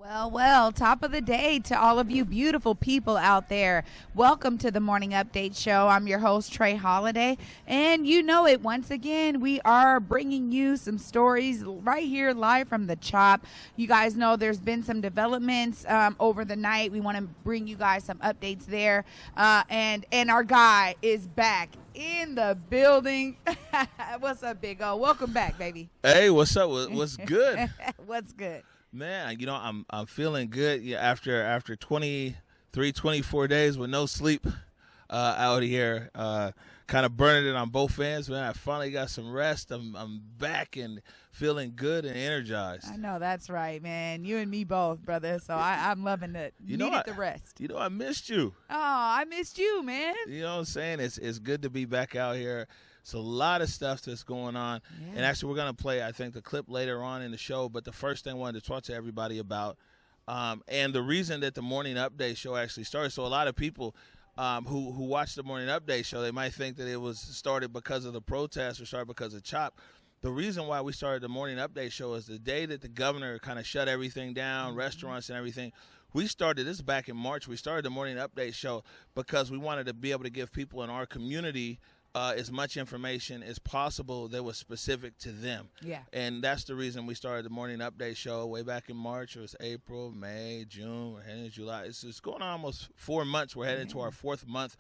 Well, top of the day to all of you beautiful people out there. Welcome to the Morning Update Show. I'm your host, Trae Holiday. And you know it, once again, we are bringing you some stories right here live from the chop. You guys know there's been some developments over the night. We want to bring you guys some updates there. And our guy is back in the building. What's up, Big O? Welcome back, baby. Hey, what's up? What's good? What's good? Man, I'm feeling good. Yeah, after 23, 24 days with no sleep out here, kind of burning it on both ends. Man, I finally got some rest. I'm back and feeling good and energized. I know that's right, man. You and me both, brother. So I'm loving it. Needed the rest. I missed you. Oh, I missed you, man. You know what I'm saying? It's good to be back out here. It's a lot of stuff that's going on. Yeah. And actually, we're going to play, I think, the clip later on in the show. But the first thing I wanted to talk to everybody about, and the reason that the Morning Update Show actually started. So a lot of people who watch the Morning Update Show, they might think that it was started because of the protests or started because of CHOP. The reason why we started the Morning Update Show is the day that the governor kind of shut everything down, restaurants and everything. We started this back in March. We started the Morning Update Show because we wanted to be able to give people in our community as much information as possible that was specific to them. Yeah. And that's the reason we started the Morning Update Show way back in March. It was April, May, June, we're heading to July. It's going on almost 4 months. We're heading to our 4th month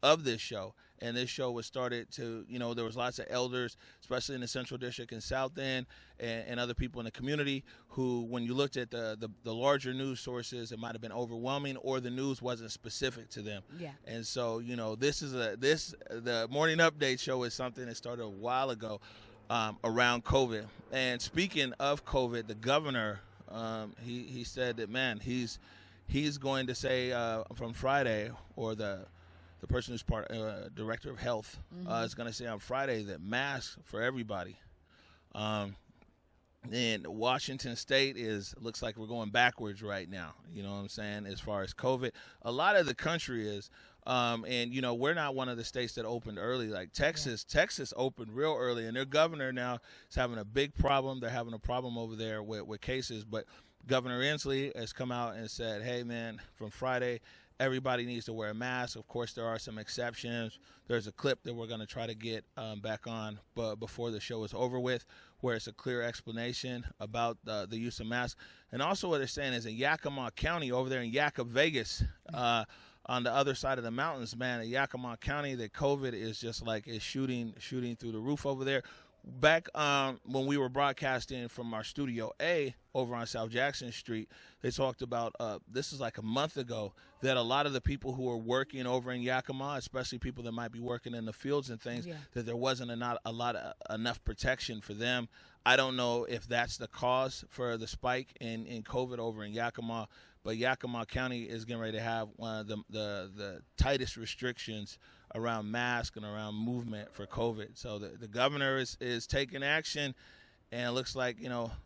of this show. And this show was started to, there was lots of elders, especially in the Central District and South End, and other people in the community who, when you looked at the larger news sources, it might have been overwhelming or the news wasn't specific to them. Yeah. And so, the Morning Update Show is something that started a while ago around COVID. And speaking of COVID, the governor, he said that, man, he's going to say from Friday, or the person who's director of health is going to say on Friday that masks for everybody. And Washington State looks like we're going backwards right now. You know what I'm saying? As far as COVID, a lot of the country is. And we're not one of the states that opened early, like Texas. Yeah. Texas opened real early, and their governor now is having a big problem. They're having a problem over there with cases. But Governor Inslee has come out and said, hey, man, from Friday, everybody needs to wear a mask. Of course, there are some exceptions. There's a clip that we're going to try to get back on before the show is over with, where it's a clear explanation about the use of masks. And also what they're saying is in Yakima County, over there in Yakima, Vegas, on the other side of the mountains, man, in Yakima County, that COVID is just like it's shooting through the roof over there. Back when we were broadcasting from our Studio A over on South Jackson Street, they talked about, this is like a month ago, that a lot of the people who are working over in Yakima, especially people that might be working in the fields and things, that there wasn't enough protection for them. I don't know if that's the cause for the spike in COVID over in Yakima, but Yakima County is getting ready to have one of the tightest restrictions around mask and around movement for COVID. So the governor is taking action, and it looks like,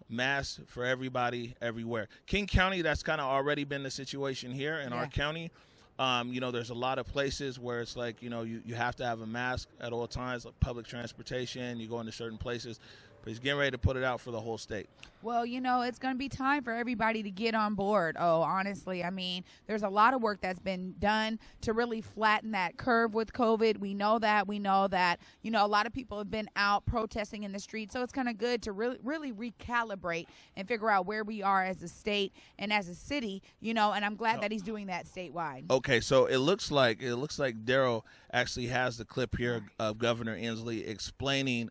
masks for everybody everywhere. King County, that's kind of already been the situation here in our county. There's a lot of places where it's like, you have to have a mask at all times, like public transportation, you go into certain places. But he's getting ready to put it out for the whole state. Well, it's going to be time for everybody to get on board. Oh, honestly, I mean, there's a lot of work that's been done to really flatten that curve with COVID. We know that. A lot of people have been out protesting in the streets. So it's kind of good to really recalibrate and figure out where we are as a state and as a city, and I'm glad that he's doing that statewide. Okay, so it looks like Daryl actually has the clip here of Governor Inslee explaining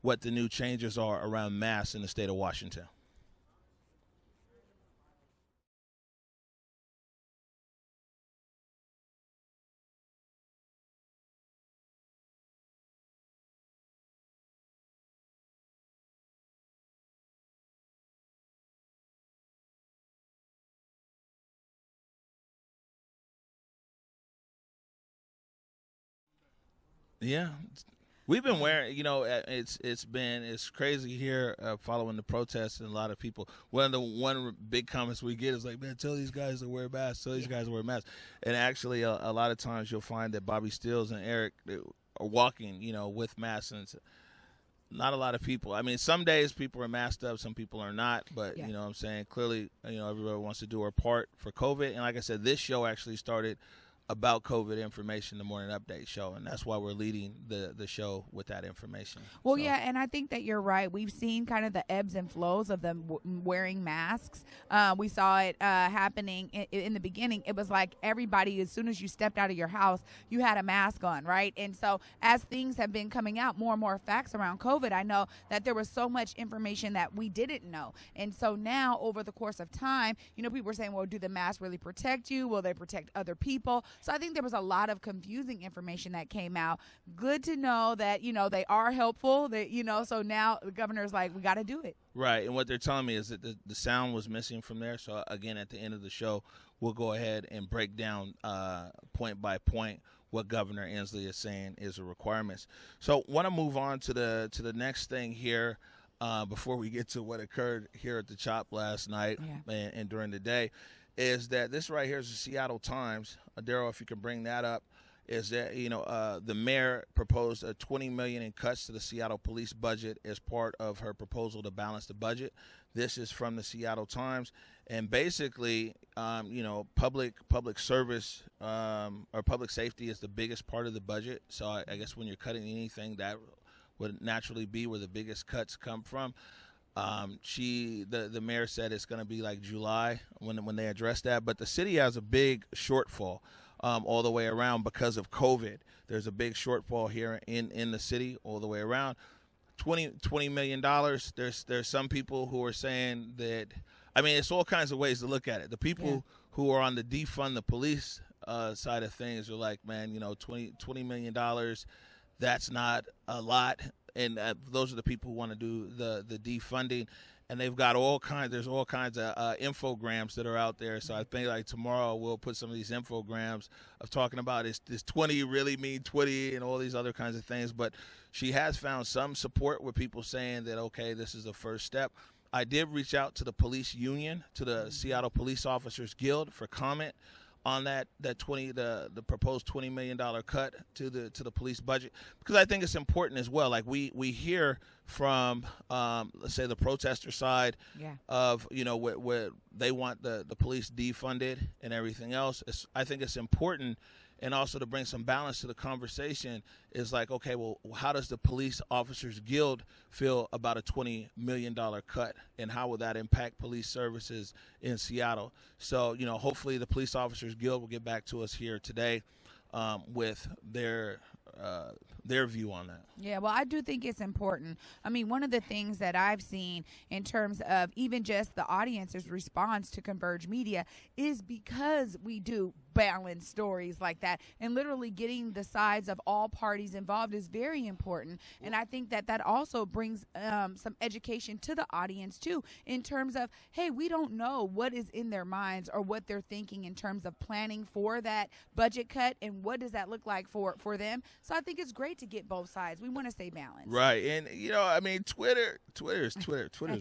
what the new changes are around masks in the state of Washington. Yeah. We've been wearing, it's crazy here following the protests, and a lot of people. One big comments we get is like, man, tell these guys to wear masks. Tell these guys to wear masks. And actually, a lot of times you'll find that Bobby Stills and Eric are walking, with masks, and not a lot of people. I mean, some days people are masked up, some people are not. But, Yeah. you know what I'm saying? Clearly, you know, everybody wants to do their part for COVID. And like I said, this show actually started about COVID information, the morning update show, and that's why we're leading the show with that information. Well, So, yeah, and I think that you're right. We've seen kind of the ebbs and flows of them wearing masks. We saw it happening in the beginning. It was like everybody, as soon as you stepped out of your house, you had a mask on, right? And so as things have been coming out, more and more facts around COVID, I know that there was so much information that we didn't know. And so now, over the course of time, you know, people were saying, well, do the masks really protect you? Will they protect other people? So I think there was a lot of confusing information that came out. Good to know that, you know, they are helpful. That, you know, so now the governor's like, we got to do it. right, and what they're telling me is that the sound was missing from there. So, again, at the end of the show, we'll go ahead and break down point by point what Governor Inslee is saying is the requirements. So, want to move on to the next thing here before we get to what occurred here at the CHOP last night and during the day. Is that this right here is the Seattle Times. Daryl, if you can bring that up, is that, you know, the mayor proposed a $20 million in cuts to the Seattle police budget as part of her proposal to balance the budget. This is from the Seattle Times, and basically, you know, public service or public safety is the biggest part of the budget. So I guess when you're cutting anything, that would naturally be where the biggest cuts come from. The mayor said it's going to be like July when they address that, but the city has a big shortfall all the way around because of COVID. There's a big shortfall here in the city all the way around. $20 million. There's some people who are saying that, I mean, it's all kinds of ways to look at it. The people who are on the defund the police side of things are like, man, you know, $20 million, that's not a lot. And those are the people who want to do the defunding, and they've got there's all kinds of infograms that are out there. So I think like tomorrow we'll put some of these infograms of talking about does 20 really mean 20 and all these other kinds of things. But she has found some support with people saying that, okay, this is a first step. I did reach out to the police union, to the Seattle Police Officers Guild for comment on the proposed $20 million cut to the police budget, because I think it's important as well. Like we hear from let's say the protester side of, you know, where they want the police defunded and everything else. I think it's important. And also to bring some balance to the conversation is like, okay, well, how does the Police Officers Guild feel about a $20 million cut, and how will that impact police services in Seattle? So, you know, hopefully the Police Officers Guild will get back to us here today with their view on that. Yeah, well, I do think it's important. I mean, one of the things that I've seen in terms of even just the audience's response to ConvergeMedia is because we do balance stories like that, and literally getting the sides of all parties involved is very important. And I think that also brings some education to the audience too, in terms of, hey, we don't know what is in their minds or what they're thinking in terms of planning for that budget cut, and what does that look like for them. So I think it's great to get both sides. We want to stay balanced. Right. And, you know, I mean, Twitter's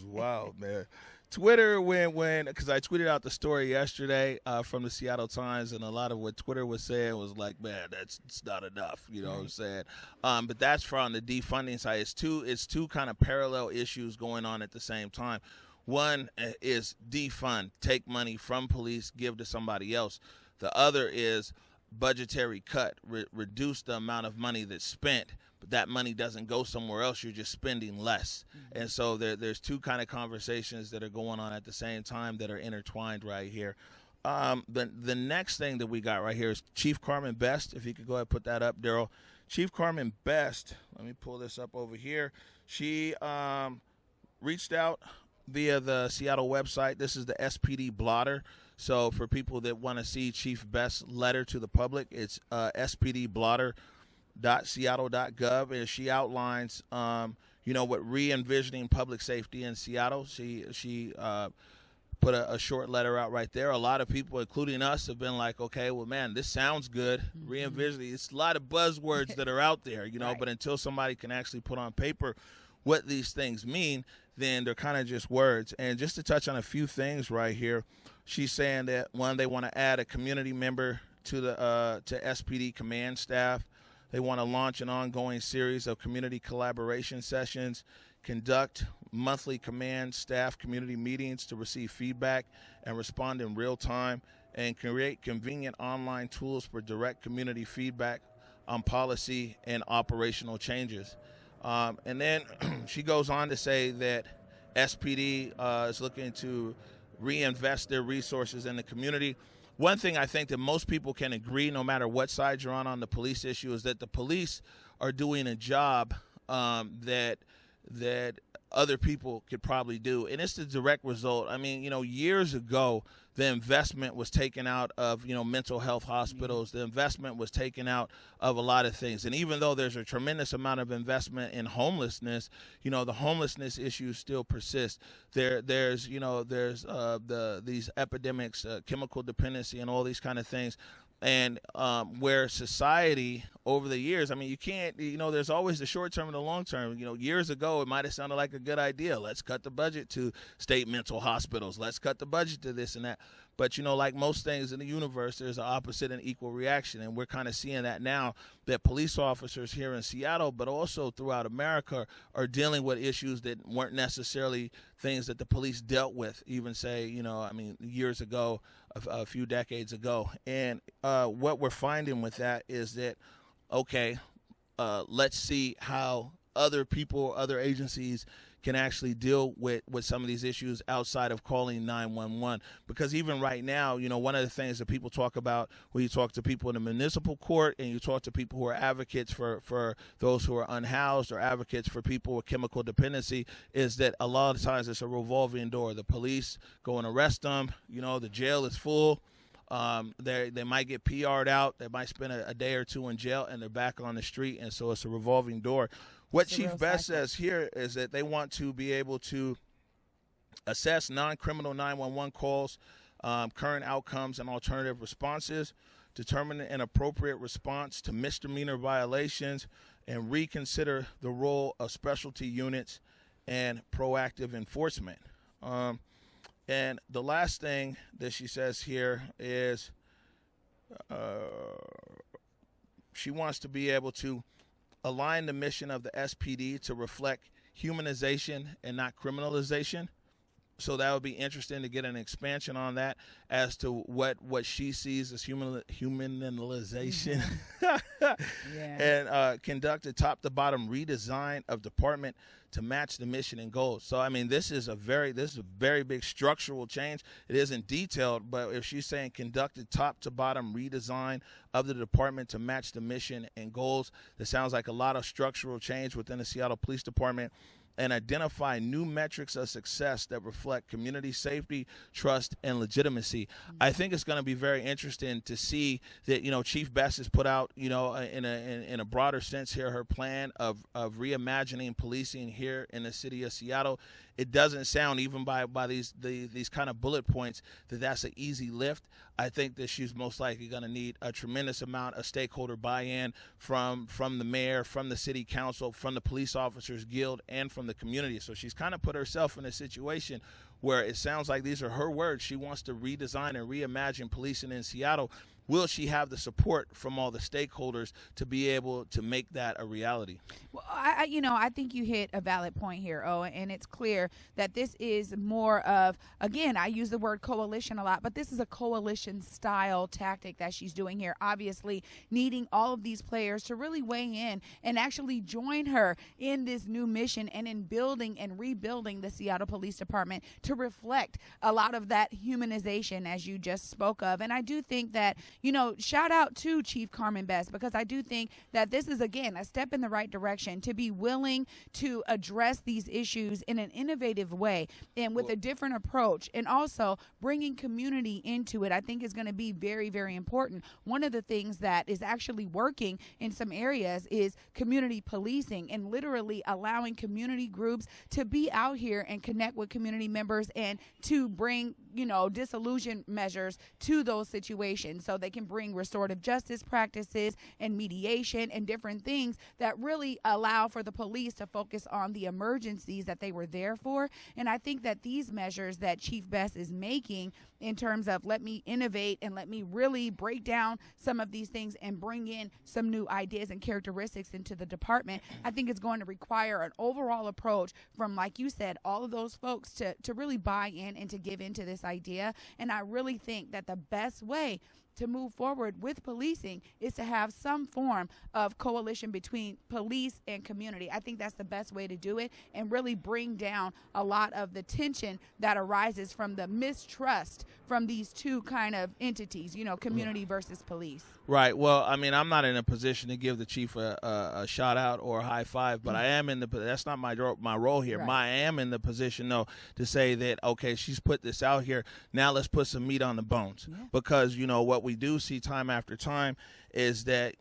wild, man. Twitter, because I tweeted out the story yesterday from the Seattle Times, and a lot of what Twitter was saying was like, man, it's not enough, you know what I'm saying? But that's from the defunding side. It's two kind of parallel issues going on at the same time. One is defund, take money from police, give to somebody else. The other is budgetary cut, reduce the amount of money that's spent, but that money doesn't go somewhere else. You're just spending less. And so there's two kind of conversations that are going on at the same time that are intertwined right here. The next thing that we got right here is Chief Carmen Best. If you could go ahead and put that up, Daryl. Chief Carmen Best, let me pull this up over here. She reached out via the Seattle website. This is the SPD blotter. So for people that want to see Chief Best's letter to the public, it's spdblotter.seattle.gov, and she outlines, you know, what re-envisioning public safety in Seattle. She put a short letter out right there. A lot of people, including us, have been like, okay, well, man, this sounds good. Re-envisioning, it's a lot of buzzwords that are out there, you know, but until somebody can actually put on paper what these things mean, then they're kind of just words. And just to touch on a few things right here, she's saying that, one, they want to add a community member to the to SPD command staff. They want to launch an ongoing series of community collaboration sessions, conduct monthly command staff community meetings to receive feedback and respond in real time, and create convenient online tools for direct community feedback on policy and operational changes. And then she goes on to say that SPD is looking to reinvest their resources in the community. One thing I think that most people can agree, no matter what side you're on the police issue, is that the police are doing a job that other people could probably do. And it's the direct result. I mean, years ago, the investment was taken out of, mental health hospitals. The investment was taken out of a lot of things. And even though there's a tremendous amount of investment in homelessness, the homelessness issues still persist. There's these epidemics, chemical dependency, and all these kind of things. And where society over the years, I mean, you can't, there's always the short term and the long term. Years ago, it might have sounded like a good idea. Let's cut the budget to state mental hospitals. Let's cut the budget to this and that. But, like most things in the universe, there's an opposite and equal reaction. And we're kind of seeing that now, that police officers here in Seattle, but also throughout America, are dealing with issues that weren't necessarily things that the police dealt with, even say, years ago, a few decades ago. And what we're finding with that is that, okay, let's see how other people, other agencies can actually deal with some of these issues outside of calling 911. Because even right now, one of the things that people talk about when you talk to people in the municipal court and you talk to people who are advocates for those who are unhoused or advocates for people with chemical dependency is that a lot of times it's a revolving door. The police go and arrest them. The jail is full. They might get PR'd out. They might spend a day or two in jail, and they're back on the street. And so it's a revolving door. What Chief Best says here is that they want to be able to assess non-criminal 911 calls, current outcomes, and alternative responses, determine an appropriate response to misdemeanor violations, and reconsider the role of specialty units and proactive enforcement. And the last thing that she says here is she wants to be able to align the mission of the SPD to reflect humanization and not criminalization. So that would be interesting to get an expansion on that as to what she sees as humanization. And conduct a top-to-bottom redesign of department to match the mission and goals. So, I mean, this is a very big structural change. It isn't detailed, but if she's saying conduct a top-to-bottom redesign of the department to match the mission and goals, that sounds like a lot of structural change within the Seattle Police Department. And identify new metrics of success that reflect community safety, trust, and legitimacy. I think it's going to be very interesting to see that, Chief Best has put out, in a broader sense here, her plan of reimagining policing here in the city of Seattle. It doesn't sound, even by these kind of bullet points, that that's an easy lift. I think that she's most likely going to need a tremendous amount of stakeholder buy-in from the mayor, from the city council, from the police officers guild, and from the community. So she's kind of put herself in a situation where it sounds like these are her words. She wants to redesign and reimagine policing in Seattle. Will she have the support from all the stakeholders to be able to make that a reality? Well, I think you hit a valid point here, Owen, and it's clear that this is more of, again, I use the word coalition a lot, but this is a coalition style tactic that she's doing here, obviously needing all of these players to really weigh in and actually join her in this new mission and in building and rebuilding the Seattle Police Department to reflect a lot of that humanization as you just spoke of. And I do think that, shout out to Chief Carmen Best, because I do think that this is, again, a step in the right direction to be willing to address these issues in an innovative way and with a different approach, and also bringing community into it. I think is going to be very, very important. One of the things that is actually working in some areas is community policing and literally allowing community groups to be out here and connect with community members and to bring, disillusion measures to those situations, so they can bring restorative justice practices and mediation and different things that really allow for the police to focus on the emergencies that they were there for. And I think that these measures that Chief Best is making in terms of let me innovate and let me really break down some of these things and bring in some new ideas and characteristics into the department, I think it's going to require an overall approach from, like you said, all of those folks to really buy in and to give into this idea. And I really think that the best way to move forward with policing is to have some form of coalition between police and community. I think that's the best way to do it and really bring down a lot of the tension that arises from the mistrust from these two kind of entities, community versus police. Right. Well, I mean, I'm not in a position to give the chief a shout out or a high five, but I am in that's not my role here. Right. I am in the position, though, to say that, okay, she's put this out here. Now let's put some meat on the bones. Yeah. Because, what we do see time after time is that,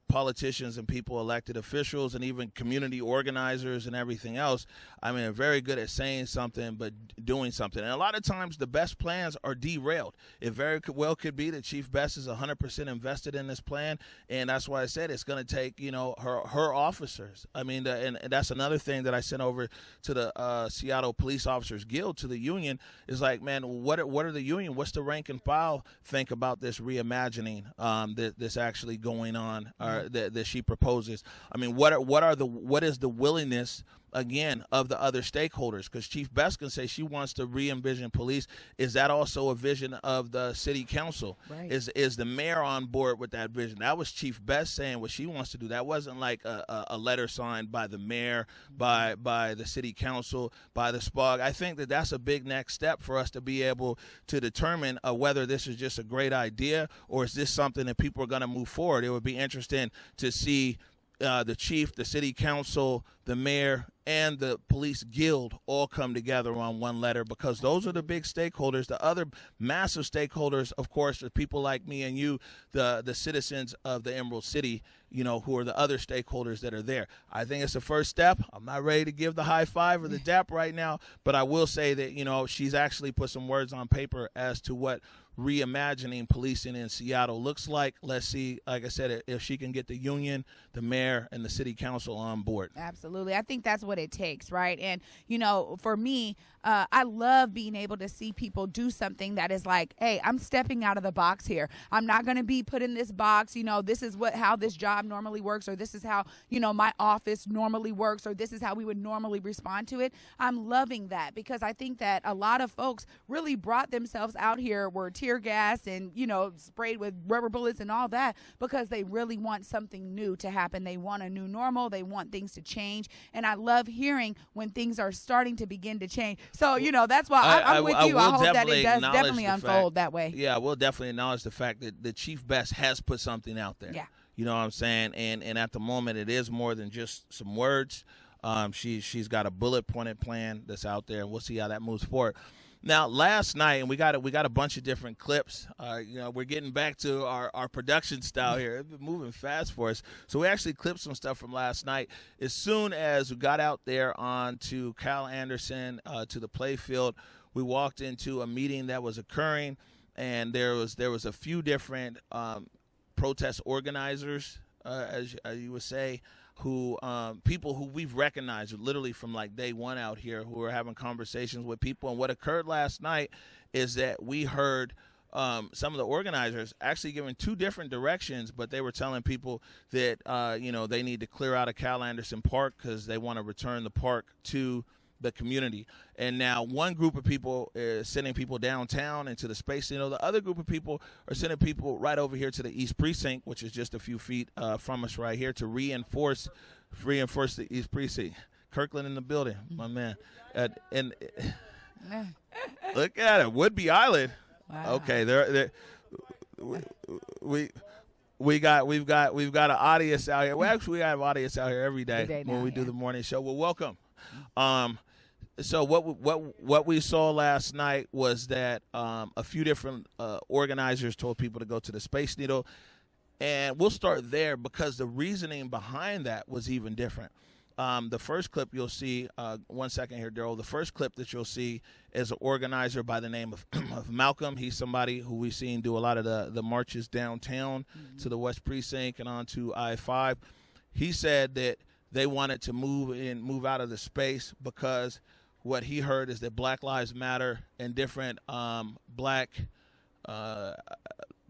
politicians and people, elected officials, and even community organizers and everything else, I mean, are very good at saying something but doing something. And a lot of times the best plans are derailed. It very well could be that Chief Best is 100% invested in this plan, and that's why I said it's going to take, her officers. I mean, and that's another thing that I sent over to the Seattle Police Officers Guild, to the union, is like, man, what are the union? What's the rank and file think about this reimagining that's actually going on? That she proposes. I mean, what is the willingness, again, of the other stakeholders? Because Chief Best can say she wants to re-envision police. Is that also a vision of the city council? Right. Is the mayor on board with that vision? That was Chief Best saying what she wants to do. That wasn't like a letter signed by the mayor, by the city council, by the SPOG. I think that that's a big next step for us to be able to determine whether this is just a great idea or is this something that people are going to move forward. It would be interesting to see the chief, the city council, the mayor, and the police guild all come together on one letter, because those are the big stakeholders. The other massive stakeholders, of course, are people like me and you, the citizens of the Emerald City, who are the other stakeholders that are there. I think it's the first step. I'm not ready to give the high five or the dap right now, but I will say that, she's actually put some words on paper as to what reimagining policing in Seattle looks like. Let's see, like I said, if she can get the union, the mayor, and the city council on board. Absolutely. I think that's what it takes, right? And, for me, I love being able to see people do something that is like, hey, I'm stepping out of the box here. I'm not going to be put in this box. This is how this job normally works, or this is how, my office normally works, or this is how we would normally respond to it. I'm loving that, because I think that a lot of folks really brought themselves out here, were tear gas and, sprayed with rubber bullets and all that, because they really want something new to happen. They want a new normal. They want things to change. And I love hearing when things are starting to begin to change. So, that's why I'm with you. I hope that it does definitely unfold that way. Yeah, we'll definitely acknowledge the fact that the Chief Best has put something out there. Yeah. You know what I'm saying? And at the moment, it is more than just some words. She's got a bullet-pointed plan that's out there, and we'll see how that moves forward. Now, last night, and we got a bunch of different clips. We're getting back to our production style here. It's been moving fast for us. So we actually clipped some stuff from last night. As soon as we got out there onto Cal Anderson, to the playfield, we walked into a meeting that was occurring, and there was a few different protest organizers, as you would say, who people who we've recognized literally from like day one out here, who are having conversations with people. And what occurred last night is that we heard some of the organizers actually giving two different directions, but they were telling people that they need to clear out of Cal Anderson Park because they want to return the park to the community. And now one group of people is sending people downtown into the space. The other group of people are sending people right over here to the East Precinct, which is just a few feet from us right here, to reinforce the East Precinct. Kirkland in the building, my man. And look at it, Woodby Island. Wow. Okay, we've got an audience out here. Well, actually, we have audience out here every day when we do the morning show. Well, welcome. So what we saw last night was that a few different organizers told people to go to the Space Needle, and we'll start there because the reasoning behind that was even different. The first clip you'll see, 1 second here, Daryl. The first clip that you'll see is an organizer by the name of, of Malcolm. He's somebody who we've seen do a lot of the marches downtown to the West Precinct and onto I-5. He said that they wanted to move out of the space because what he heard is that Black Lives Matter and different black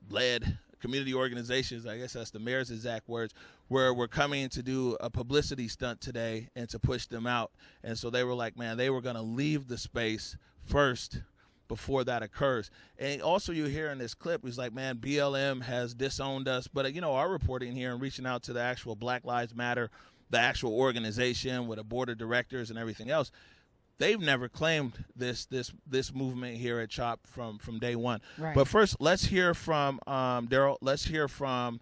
led community organizations, I guess that's the mayor's exact words, where we're coming to do a publicity stunt today and to push them out. And so they were like, man, they were going to leave the space first before that occurs. And also you hear in this clip, he's like, man, BLM has disowned us. But, our reporting here and reaching out to the actual Black Lives Matter, the actual organization with a board of directors and everything else, they've never claimed this movement here at CHOP from day one. Right. But first, let's hear from Daryl. Let's hear from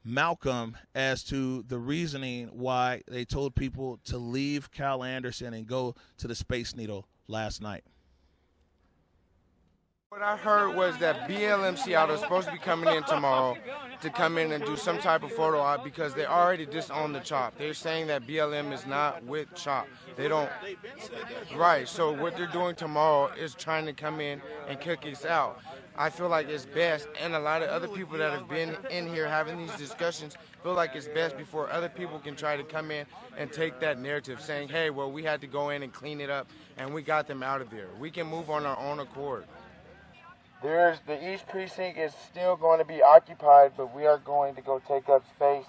Malcolm as to the reasoning why they told people to leave Cal Anderson and go to the Space Needle last night. What I heard was that BLM Seattle is supposed to be coming in tomorrow to come in and do some type of photo op because they already disowned the CHOP. They're saying that BLM is not with CHOP. They don't. Right. So what they're doing tomorrow is trying to come in and kick us out. I feel like it's best, and a lot of other people that have been in here having these discussions feel like it's best before other people can try to come in and take that narrative saying, hey, well, we had to go in and clean it up, and we got them out of there. We can move on our own accord. The East Precinct is still going to be occupied, but we are going to go take up space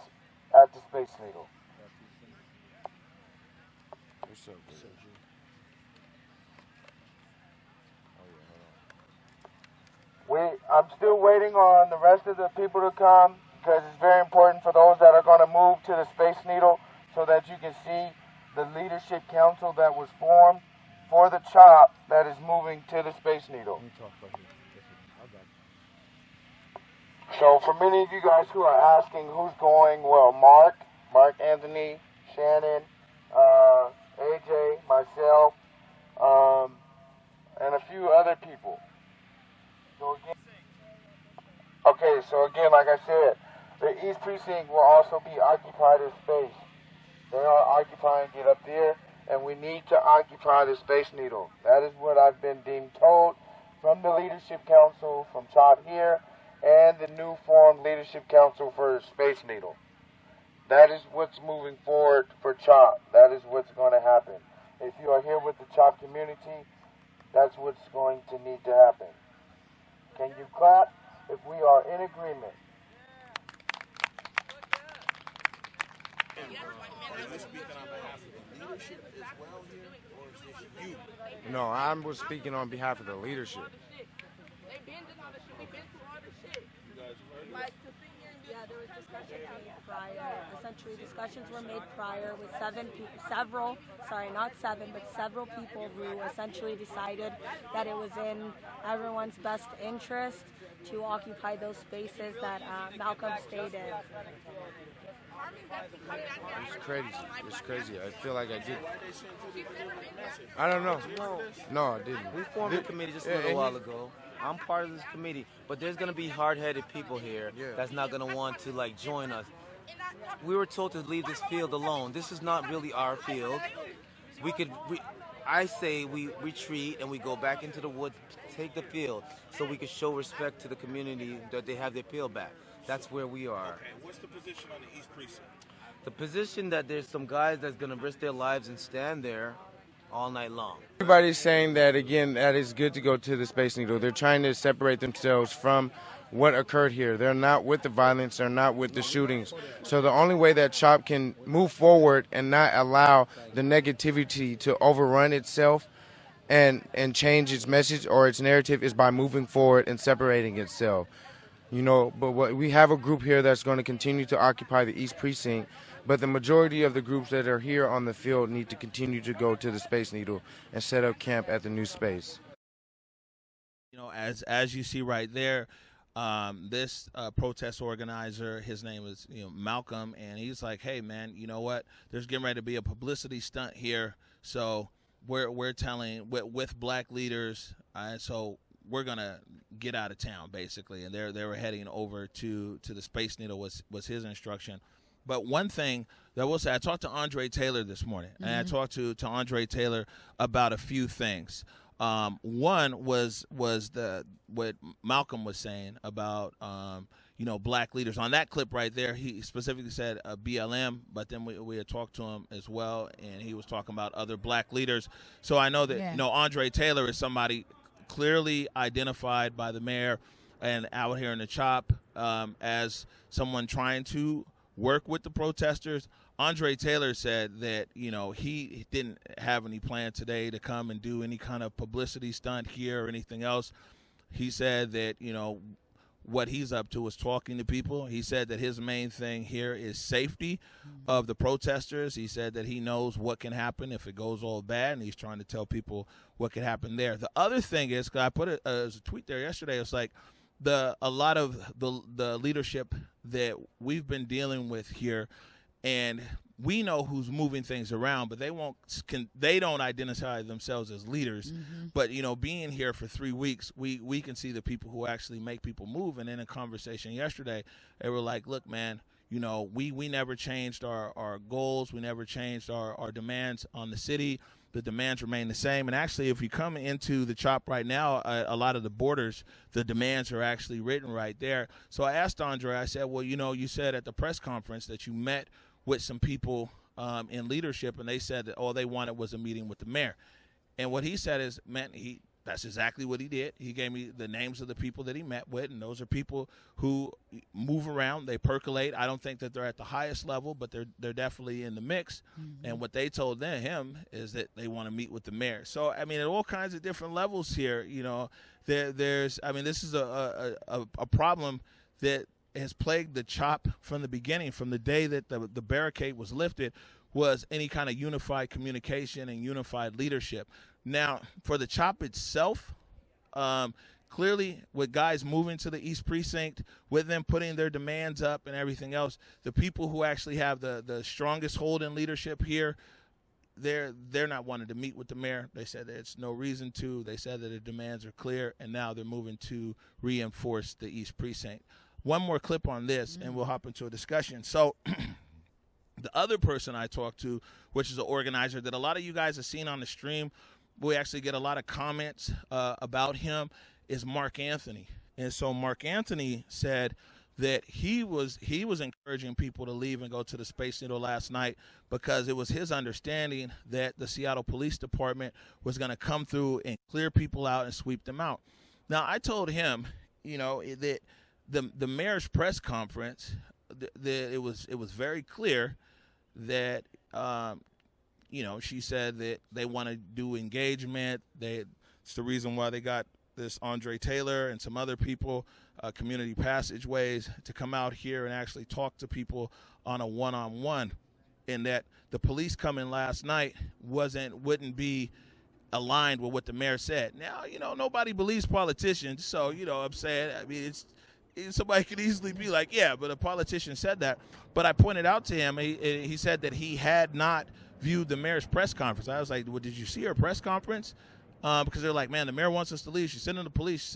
at the Space Needle. I'm still waiting on the rest of the people to come because it's very important for those that are going to move to the Space Needle so that you can see the leadership council that was formed for the CHOP that is moving to the Space Needle. So for many of you guys who are asking who's going, well, Mark Anthony, Shannon, AJ, myself, and a few other people. So again, like I said, the East Precinct will also be occupied as space. They are occupying it up there, and we need to occupy the Space Needle. That is what I've been deemed told from the Leadership Council, from CHOP here, and the new formed Leadership Council for Space Needle. That is what's moving forward for CHOP. That is what's going to happen. If you are here with the CHOP community, that's what's going to need to happen. Can you clap if we are in agreement? Are you speaking on behalf of the leadership as well here, or is this you? No, I was speaking on behalf of the leadership. Yeah, there was discussions made prior. Essentially, discussions were made prior with several people who essentially decided that it was in everyone's best interest to occupy those spaces that Malcolm stated. It's crazy. It's crazy. I feel like I did. I don't know. No, I didn't. We formed a committee just a little while ago. I'm part of this committee, but there's going to be hard-headed people here that's not going to want to join us. We were told to leave this field alone. This is not really our field. I say we retreat and we go back into the woods, take the field, so we can show respect to the community that they have their field back. That's where we are. Okay, what's the position on the East Precinct? The position that there's some guys that's going to risk their lives and stand there all night long. Everybody's saying that, again, that it's good to go to the Space Needle. They're trying to separate themselves from what occurred here. They're not with the violence. They're not with the shootings. So the only way that CHOP can move forward and not allow the negativity to overrun itself and change its message or its narrative is by moving forward and separating itself. But we have a group here that's going to continue to occupy the East Precinct, but the majority of the groups that are here on the field need to continue to go to the Space Needle and set up camp at the new space. As you see right there, this protest organizer, his name is Malcolm, and he's like, hey man, you know what? There's getting ready to be a publicity stunt here, so we're telling with black leaders, so we're gonna get out of town basically, and they were heading over to the Space Needle was his instruction. But one thing that I will say, I talked to Andre Taylor this morning, and I talked to Andre Taylor about a few things. One was what Malcolm was saying about black leaders. On that clip right there, he specifically said BLM, but then we had talked to him as well, and he was talking about other black leaders. So I know that Andre Taylor is somebody clearly identified by the mayor and out here in the CHOP as someone trying to work with the protesters. Andre Taylor said that, he didn't have any plan today to come and do any kind of publicity stunt here or anything else. He said that, what he's up to is talking to people. He said that his main thing here is safety of the protesters. He said that he knows what can happen if it goes all bad, and he's trying to tell people what can happen there. The other thing is, 'cause I put it as a tweet there yesterday, it's like a lot of the leadership that we've been dealing with here, and we know who's moving things around, but they don't identify themselves as leaders. But being here for 3 weeks, we can see the people who actually make people move. And in a conversation yesterday, they were like, look, man, we never changed our goals, we never changed our demands on the city. The demands remain the same. And actually, if you come into the CHOP right now, a lot of the borders, the demands are actually written right there. So I asked Andre, I said, well, you said at the press conference that you met with some people in leadership, and they said that all they wanted was a meeting with the mayor. And what he said is, man, that's exactly what he did. He gave me the names of the people that he met with, and those are people who move around, they percolate. I don't think that they're at the highest level, but they're definitely in the mix. And what they told him is that they want to meet with the mayor. So, I mean, at all kinds of different levels here, this is a problem that has plagued the CHOP from the beginning, from the day that the barricade was lifted, was any kind of unified communication and unified leadership. Now, for the CHOP itself, clearly with guys moving to the East Precinct, with them putting their demands up and everything else, the people who actually have the strongest hold in leadership here, they're not wanting to meet with the mayor. They said there's no reason to. They said that the demands are clear, and now they're moving to reinforce the East Precinct. One more clip on this, and we'll hop into a discussion. So the other person I talked to, which is an organizer that a lot of you guys have seen on the stream, we actually get a lot of comments about him, is Mark Anthony. And so Mark Anthony said that he was encouraging people to leave and go to the Space Needle last night because it was his understanding that the Seattle Police Department was going to come through and clear people out and sweep them out. Now, I told him, that the mayor's press conference, it was very clear that she said that they want to do engagement. It's the reason why they got this Andre Taylor and some other people, community passageways, to come out here and actually talk to people on a one-on-one. And that the police coming last night wouldn't be aligned with what the mayor said. Now, nobody believes politicians, so I'm saying, I mean, somebody could easily be like, yeah, but a politician said that. But I pointed out to him, he said that he had not viewed the mayor's press conference. I was like, well, did you see her press conference? Because they're like, man, the mayor wants us to leave. She's sending the police.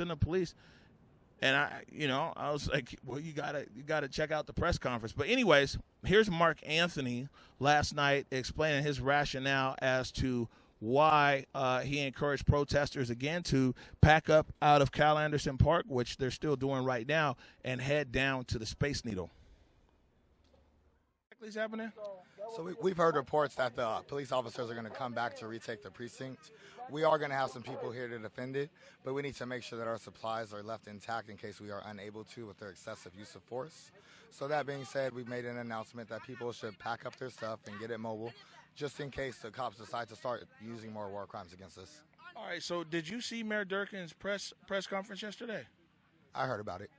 And I was like, well, you gotta check out the press conference. But anyways, here's Mark Anthony last night explaining his rationale as to why he encouraged protesters again to pack up out of Cal Anderson Park, which they're still doing right now, and head down to the Space Needle. What's happening? So we've heard reports that the police officers are going to come back to retake the precinct. We are going to have some people here to defend it, but we need to make sure that our supplies are left intact in case we are unable to with their excessive use of force. So that being said, we've made an announcement that people should pack up their stuff and get it mobile, just in case the cops decide to start using more war crimes against us. All right, so did you see Mayor Durkin's press conference yesterday? I heard about it.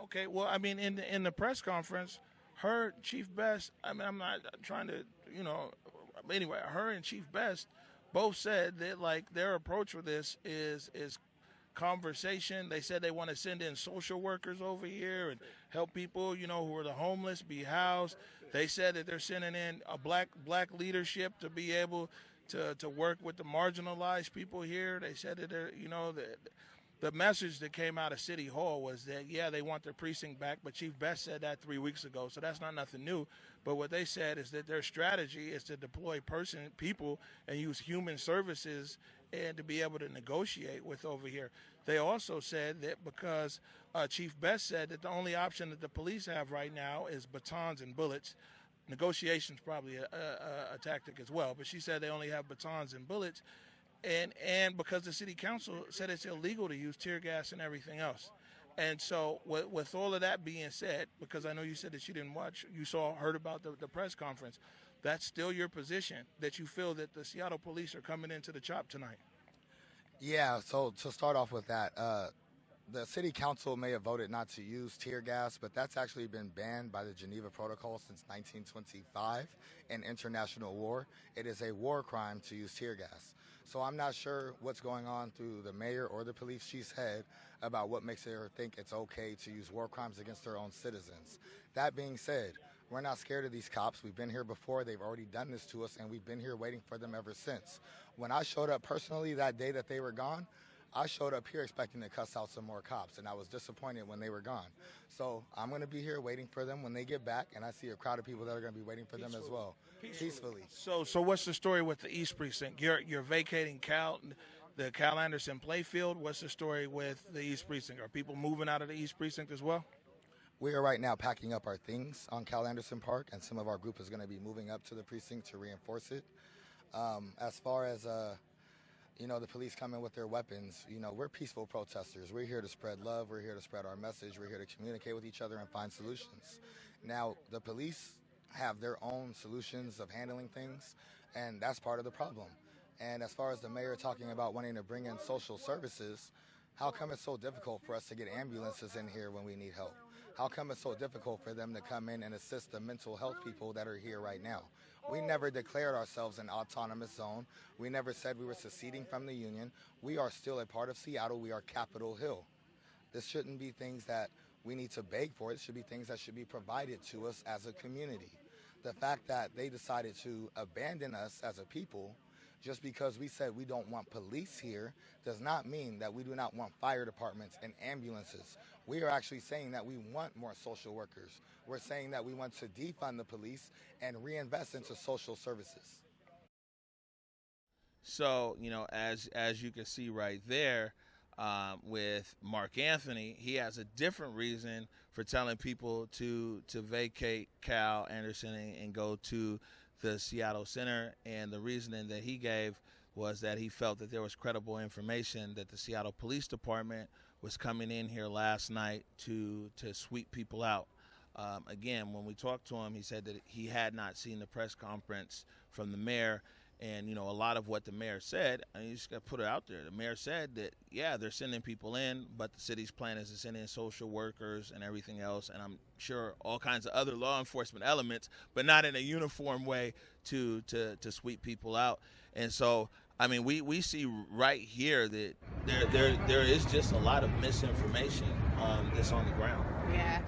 Okay, well, I mean, in the press conference, her Chief Best, I mean, I'm not trying to, anyway, her and Chief Best both said that, like, their approach with this is conversation. They said they want to send in social workers over here and help people, who are the homeless be housed. They said that they're sending in a black leadership to be able to work with the marginalized people here. They said that they're, the message that came out of City Hall was that, yeah, they want their precinct back, but Chief Best said that 3 weeks ago, so that's not nothing new. But what they said is that their strategy is to deploy people and use human services and to be able to negotiate with over here. They also said that because Chief Best said that the only option that the police have right now is batons and bullets. Negotiation's probably a tactic as well, but she said they only have batons and bullets. And because the city council said it's illegal to use tear gas and everything else. And so with all of that being said, because I know you said that you didn't watch, heard about the press conference, that's still your position, that you feel that the Seattle police are coming into the CHOP tonight? Yeah, so to start off with that, the city council may have voted not to use tear gas, but that's actually been banned by the Geneva Protocol since 1925 in international war. It is a war crime to use tear gas. So I'm not sure what's going on through the mayor or the police chief's head about what makes her think it's okay to use war crimes against their own citizens. That being said, we're not scared of these cops. We've been here before. They've already done this to us, and we've been here waiting for them ever since. When I showed up personally that day that they were gone, I showed up here expecting to cuss out some more cops, and I was disappointed when they were gone. So I'm going to be here waiting for them when they get back, and I see a crowd of people that are going to be waiting for them as well, peacefully. So what's the story with the East Precinct? You're vacating the Cal Anderson playfield. What's the story with the East Precinct? Are people moving out of the East Precinct as well? We are right now packing up our things on Cal Anderson Park, and some of our group is going to be moving up to the precinct to reinforce it. As far as the police come in with their weapons, we're peaceful protesters. We're here to spread love. We're here to spread our message. We're here to communicate with each other and find solutions. Now, the police have their own solutions of handling things, and that's part of the problem. And as far as the mayor talking about wanting to bring in social services, how come it's so difficult for us to get ambulances in here when we need help? How come it's so difficult for them to come in and assist the mental health people that are here right now? We never declared ourselves an autonomous zone. We never said we were seceding from the union. We are still a part of Seattle. We are Capitol Hill. This shouldn't be things that we need to beg for. It should be things that should be provided to us as a community. The fact that they decided to abandon us as a people just because we said we don't want police here does not mean that we do not want fire departments and ambulances. We are actually saying that we want more social workers. We're saying that we want to defund the police and reinvest into social services. So, as you can see right there, with Mark Anthony, he has a different reason for telling people to vacate Cal Anderson and go to the Seattle Center, and the reasoning that he gave was that he felt that there was credible information that the Seattle Police Department was coming in here last night to sweep people out. Again, when we talked to him, he said that he had not seen the press conference from the mayor. And, a lot of what the mayor said, you just got to put it out there. The mayor said that, yeah, they're sending people in, but the city's plan is to send in social workers and everything else. And I'm sure all kinds of other law enforcement elements, but not in a uniform way to sweep people out. And so, we see right here that there is just a lot of misinformation that's on the ground. Yeah.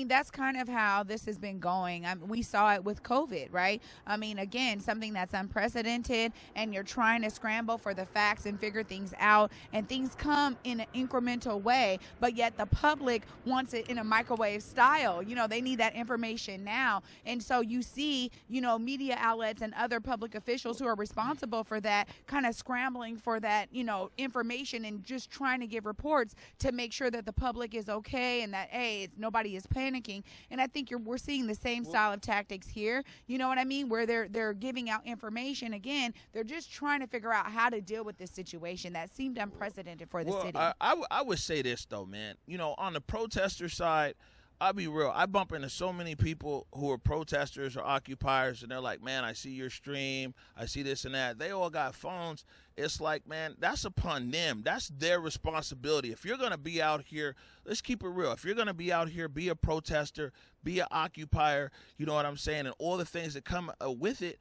That's kind of how this has been going. We saw it with COVID, right? Again, something that's unprecedented, and you're trying to scramble for the facts and figure things out, and things come in an incremental way, but yet the public wants it in a microwave style. They need that information now. And so you see, media outlets and other public officials who are responsible for that kind of scrambling for that, information and just trying to give reports to make sure that the public is okay and that, hey, nobody is panicking. And I think we're seeing the same style of tactics here. You know what I mean? Where they're giving out information. Again, they're just trying to figure out how to deal with this situation that seemed unprecedented for the city. I would say this, though, man. On the protester side, I'll be real. I bump into so many people who are protesters or occupiers, and they're like, man, I see your stream. I see this and that. They all got phones. It's like, man, that's upon them. That's their responsibility. If you're going to be out here, let's keep it real. If you're going to be out here, be a protester, be an occupier, you know what I'm saying, and all the things that come with it,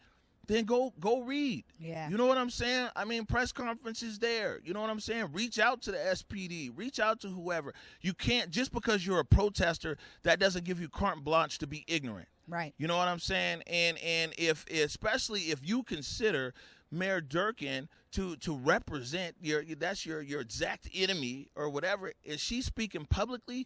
then go read. Yeah. You know what I'm saying? Press conferences there. You know what I'm saying? Reach out to the SPD. Reach out to whoever. You can't, just because you're a protester, that doesn't give you carte blanche to be ignorant. Right. You know what I'm saying? And especially if you consider Mayor Durkin to represent your exact enemy or whatever, and she's speaking publicly,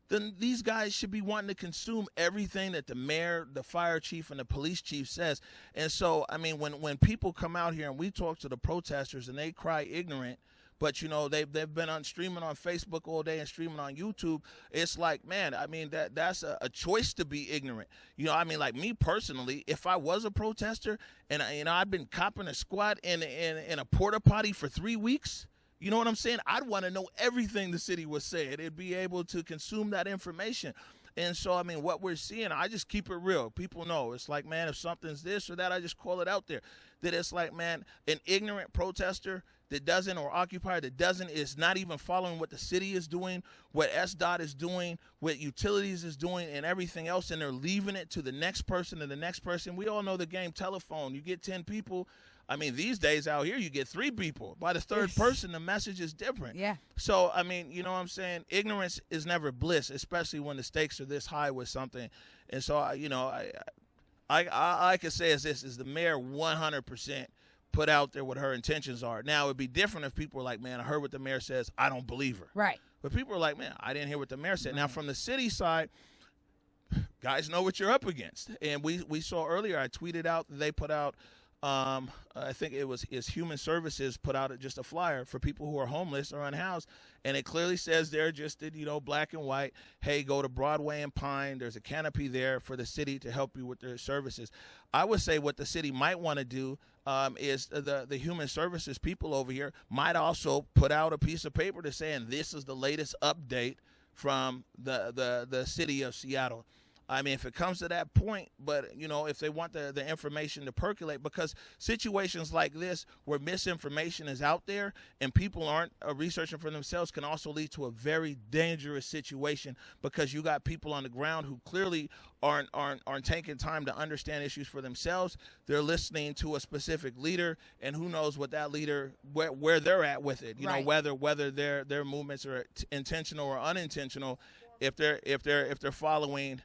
then these guys should be wanting to consume everything that the mayor, the fire chief, and the police chief says. And so, I mean, when people come out here and we talk to the protesters and they cry ignorant, but, you know, they've been on streaming on Facebook all day and streaming on YouTube. It's like, man, I mean, that's a choice to be ignorant. You know, I mean, like me personally, if I was a protester and, you know, I've been copping a squat in a porta potty for 3 weeks, you know what I'm saying? I'd want to know everything the city was saying and be able to consume that information. And so, I mean, what we're seeing, I just keep it real. People know. It's like, man, if something's this or that, I just call it out there. That it's like, man, an ignorant protester that doesn't, or occupier that doesn't, is not even following what the city is doing, what SDOT is doing, what utilities is doing, and everything else, and they're leaving it to the next person and the next person. We all know the game telephone. You get 10 people. I mean, these days out here, you get 3 people. By the third person, the message is different. Yeah. So, I mean, you know what I'm saying? Ignorance is never bliss, especially when the stakes are this high with something. And so, you know, I can say is this, is the mayor 100% put out there what her intentions are. Now, it'd be different if people were like, man, I heard what the mayor says, I don't believe her. Right. But people are like, man, I didn't hear what the mayor said. Right. Now, from the city side, guys know what you're up against. And we saw earlier, I tweeted out, they put out, I think it was Human Services put out just a flyer for people who are homeless or unhoused, and it clearly says there, just in, you know, black and white, hey, go to Broadway and Pine. There's a canopy there for the city to help you with their services. I would say what the city might want to do is the Human Services people over here might also put out a piece of paper to saying this is the latest update from the city of Seattle. I mean, if it comes to that point, but, you know, if they want the information to percolate, because situations like this where misinformation is out there and people aren't researching for themselves can also lead to a very dangerous situation, because you got people on the ground who clearly aren't taking time to understand issues for themselves. They're listening to a specific leader, and who knows what that leader, where they're at with it, you know, whether their movements are intentional or unintentional, if they're following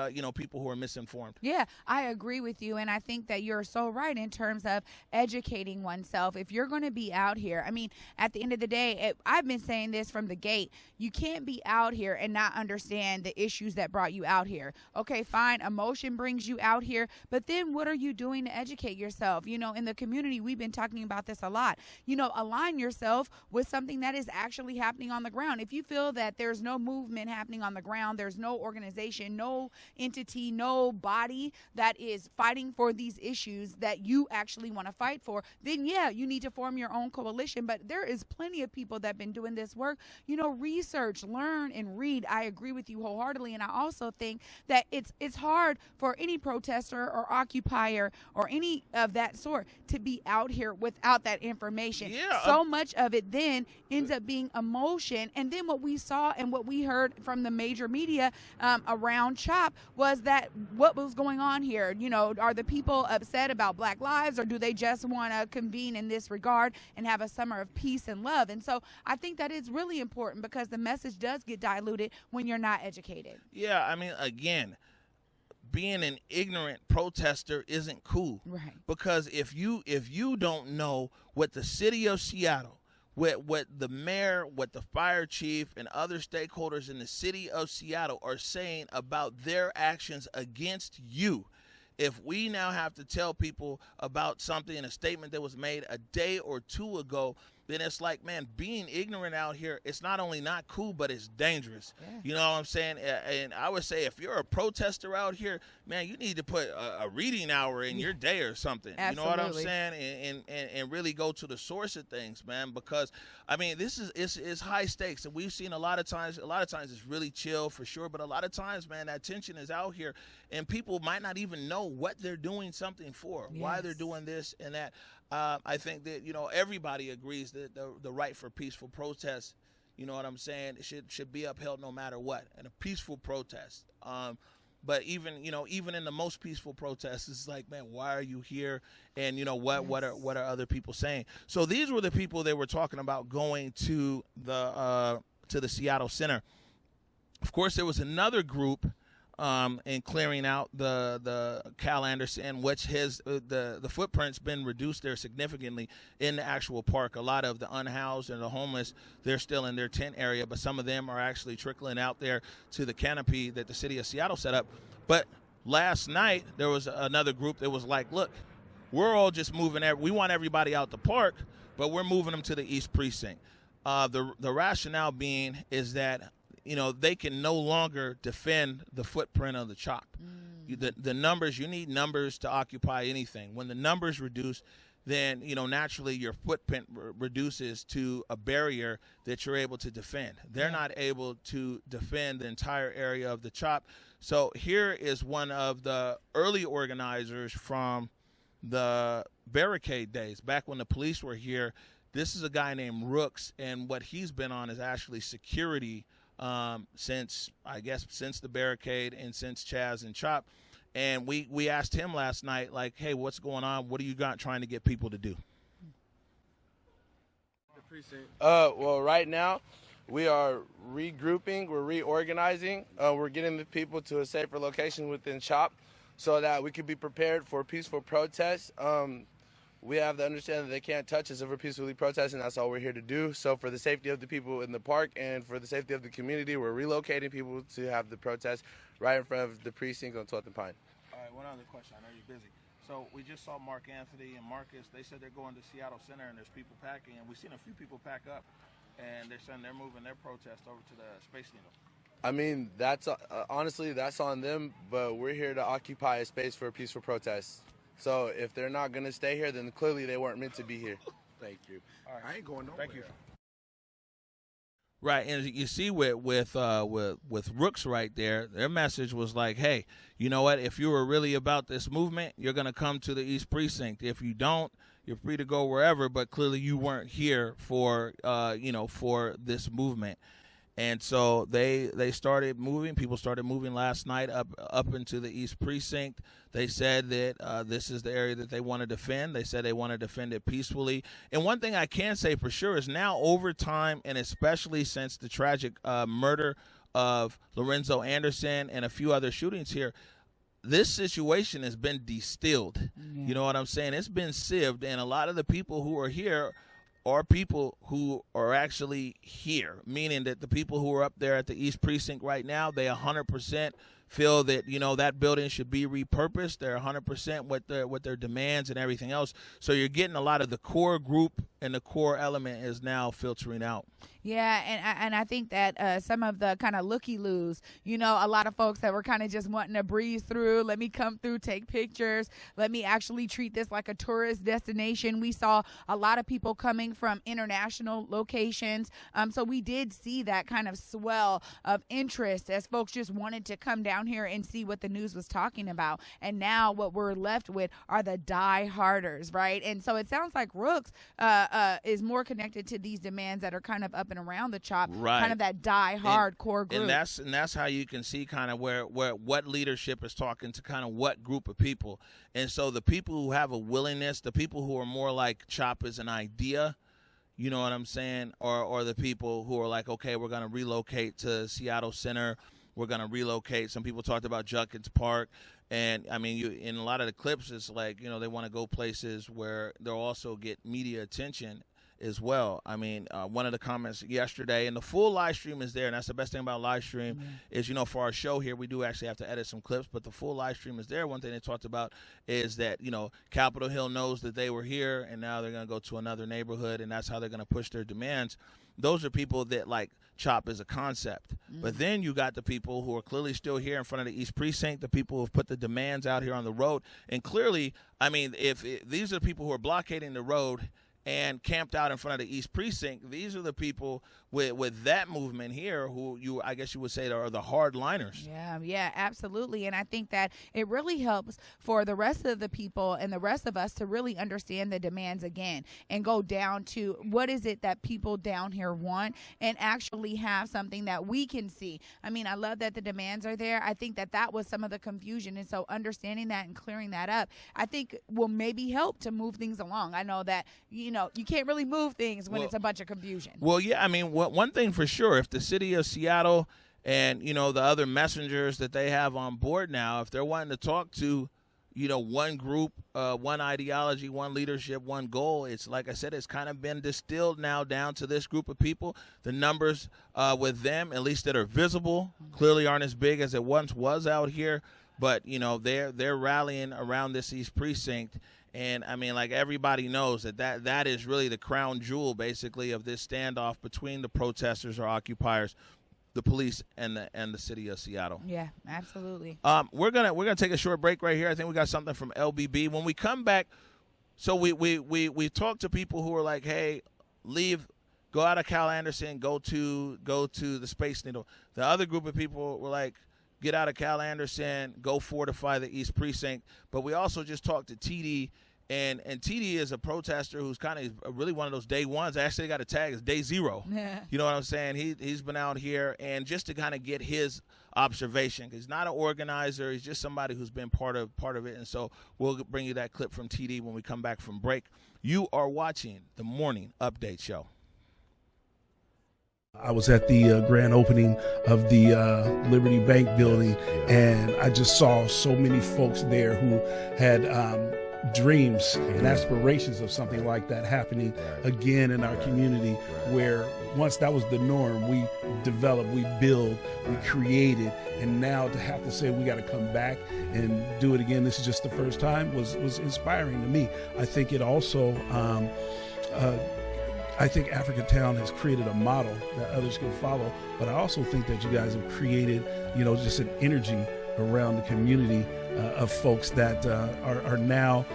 you know, people who are misinformed. Yeah, I agree with you, and I think that you're so right in terms of educating oneself. If you're going to be out here, I mean, at the end of the day, I've been saying this from the gate, you can't be out here and not understand the issues that brought you out here. Okay, fine, emotion brings you out here, but then what are you doing to educate yourself? You know, in the community, we've been talking about this a lot. You know, align yourself with something that is actually happening on the ground. If you feel that there's no movement happening on the ground, there's no organization, no entity, no body that is fighting for these issues that you actually want to fight for, then yeah, you need to form your own coalition. But there is plenty of people that have been doing this work. You know, research, learn, and read. I agree with you wholeheartedly, and I also think that it's hard for any protester or occupier or any of that sort to be out here without that information. Yeah. So much of it then ends up being emotion, and then what we saw and what we heard from the major media around CHOP was that what was going on here? You know, are the people upset about Black lives, or do they just want to convene in this regard and have a summer of peace and love? And so I think that is really important, because the message does get diluted when you're not educated. Yeah, I mean, again, being an ignorant protester isn't cool. Right. Because if you don't know what the city of Seattle, what the mayor, what the fire chief, and other stakeholders in the city of Seattle are saying about their actions against you, if we now have to tell people about something in a statement that was made a day or two ago, then it's like, man, being ignorant out here, it's not only not cool, but it's dangerous. Yeah. You know what I'm saying? And I would say if you're a protester out here, man, you need to put a reading hour in your day or something. Absolutely. You know what I'm saying? And really go to the source of things, man, because, I mean, this is it's high stakes. And we've seen a lot of times it's really chill for sure, but a lot of times, man, that tension is out here, and people might not even know what they're doing something for, why they're doing this and that. I think that, you know, everybody agrees that the right for peaceful protest, you know what I'm saying, should be upheld no matter what, and a peaceful protest. But even in the most peaceful protests, it's like, man, why are you here? And you know what are other people saying? So these were the people that were talking about going to the Seattle Center. Of course, there was another group in clearing out the Cal Anderson, which the footprint's been reduced there significantly in the actual park. A lot of the unhoused and the homeless, they're still in their tent area, but some of them are actually trickling out there to the canopy that the city of Seattle set up. But last night, there was another group that was like, look, we're all just moving. We want everybody out the park, but we're moving them to the East Precinct. The rationale being is that, they can no longer defend the footprint of the CHOP. The numbers, you need numbers to occupy anything. When the numbers reduce, then, naturally your footprint reduces to a barrier that you're able to defend. They're not able to defend the entire area of the CHOP. So here is one of the early organizers from the barricade days, back when the police were here. This is a guy named Rooks, and what he's been on is actually security since the barricade and since Chaz and Chop. And we asked him last night, like, hey, what's going on? What are you trying to get people to do? Well, right now we are regrouping, we're reorganizing, we're getting the people to a safer location within CHOP so that we can be prepared for peaceful protests. We have the understanding that they can't touch us if we're peacefully protesting. That's all we're here to do. So for the safety of the people in the park and for the safety of the community, we're relocating people to have the protest right in front of the precinct on 12th and Pine. All right, one other question. I know you're busy. So we just saw Mark Anthony and Marcus. They said they're going to Seattle Center and there's people packing. And we've seen a few people pack up, and they're saying they're moving their protest over to the Space Needle. I mean, that's honestly, that's on them, but we're here to occupy a space for a peaceful protest. So if they're not going to stay here, then clearly they weren't meant to be here. Thank you. All right. I ain't going nowhere. Thank you. Right, and you see with Rooks right there, their message was like, hey, you know what? If you were really about this movement, you're going to come to the East Precinct. If you don't, you're free to go wherever, but clearly you weren't here for for this movement. And so they started moving. People started moving last night up into the East Precinct. They said that this is the area that they want to defend. They said they want to defend it peacefully. And one thing I can say for sure is now over time, and especially since the tragic murder of Lorenzo Anderson and a few other shootings here, this situation has been distilled. Yeah. You know what I'm saying? It's been sieved, and a lot of the people who are here are people who are actually here, meaning that the people who are up there at the East Precinct right now, they 100% feel that, that building should be repurposed. They're 100% with their demands and everything else. So you're getting a lot of the core group, and the core element is now filtering out. Yeah, and I think that some of the kind of looky-loos, a lot of folks that were kind of just wanting to breeze through, let me come through, take pictures, let me actually treat this like a tourist destination. We saw a lot of people coming from international locations. So we did see that kind of swell of interest as folks just wanted to come down here and see what the news was talking about. And now what we're left with are the die-harders, right? And so it sounds like Rooks is more connected to these demands that are kind of up and around the CHOP, right. Kind of that die-hard core group. And that's how you can see kind of where what leadership is talking to kind of what group of people. And so the people who have a willingness, the people who are more like CHOP is an idea, you know what I'm saying, or the people who are like, okay, we're going to relocate to Seattle Center, we're going to relocate. Some people talked about Junkins Park. And, I mean, in a lot of the clips, it's like, they want to go places where they'll also get media attention as well. I mean, one of the comments yesterday, and the full live stream is there, and that's the best thing about live stream is, for our show here, we do actually have to edit some clips, but the full live stream is there. One thing they talked about is that, Capitol Hill knows that they were here, and now they're going to go to another neighborhood, and that's how they're going to push their demands. Those are people that, like, CHOP is a concept. But then you got the people who are clearly still here in front of the East Precinct, the people who have put the demands out here on the road. And clearly, I mean, if these are the people who are blockading the road and camped out in front of the East Precinct, these are the people with that movement here who I guess you would say are the hardliners. Yeah, absolutely. And I think that it really helps for the rest of the people and the rest of us to really understand the demands again and go down to what is it that people down here want and actually have something that we can see. I mean, I love that the demands are there. I think that was some of the confusion. And so understanding that and clearing that up, I think will maybe help to move things along. I know that, you can't really move things when it's a bunch of confusion. Well, yeah, I mean, one thing for sure, if the city of Seattle And, you know, the other messengers that they have on board now, if they're wanting to talk to, you know, one group, one ideology, one leadership, one goal, it's like I said, it's kind of been distilled now down to this group of people. The numbers with them, at least that are visible, clearly aren't as big as it once was out here. But, you know, they're rallying around this East Precinct. And, I mean, like everybody knows that is really the crown jewel, basically, of this standoff between the protesters or occupiers, the police, and the city of Seattle. Yeah, absolutely. We're gonna take a short break right here. I think we got something from LBB. When we come back, so we talked to people who are like, hey, go out of Cal Anderson, go to the Space Needle. The other group of people were like, get out of Cal Anderson, go fortify the East Precinct. But we also just talked to TD. And TD is a protester who's kind of really one of those day ones. I actually got a tag as day zero. You know what I'm saying? He's been out here, and just to kind of get his observation. He's not an organizer. He's just somebody who's been part of it. And so we'll bring you that clip from TD when we come back from break. You are watching the Morning Update Show. I was at the grand opening of the Liberty Bank building, and I just saw so many folks there who had dreams and aspirations of something like that happening again in our community, where once that was the norm, we developed, we built, we created, and now to have to say we got to come back and do it again, this is just the first time, was inspiring to me. I think it also I think Africatown has created a model that others can follow, but I also think that you guys have created, you know, just an energy around the community of folks that are now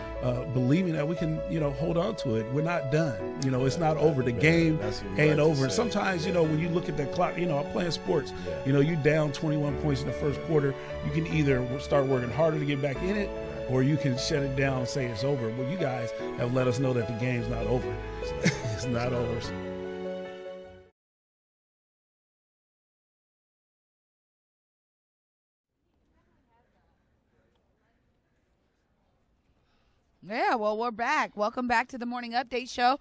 believing that we can, you know, hold on to it. We're not done. You know, it's not over. The game ain't over. Sometimes, you know, when you look at the clock, you know, I'm playing sports. You know, you down 21 points in the first quarter. You can either start working harder to get back in it, or you can shut it down and say it's over. Well, you guys have let us know that the game's not over. It's not over. Yeah, well, we're back. Welcome back to the Morning Update Show.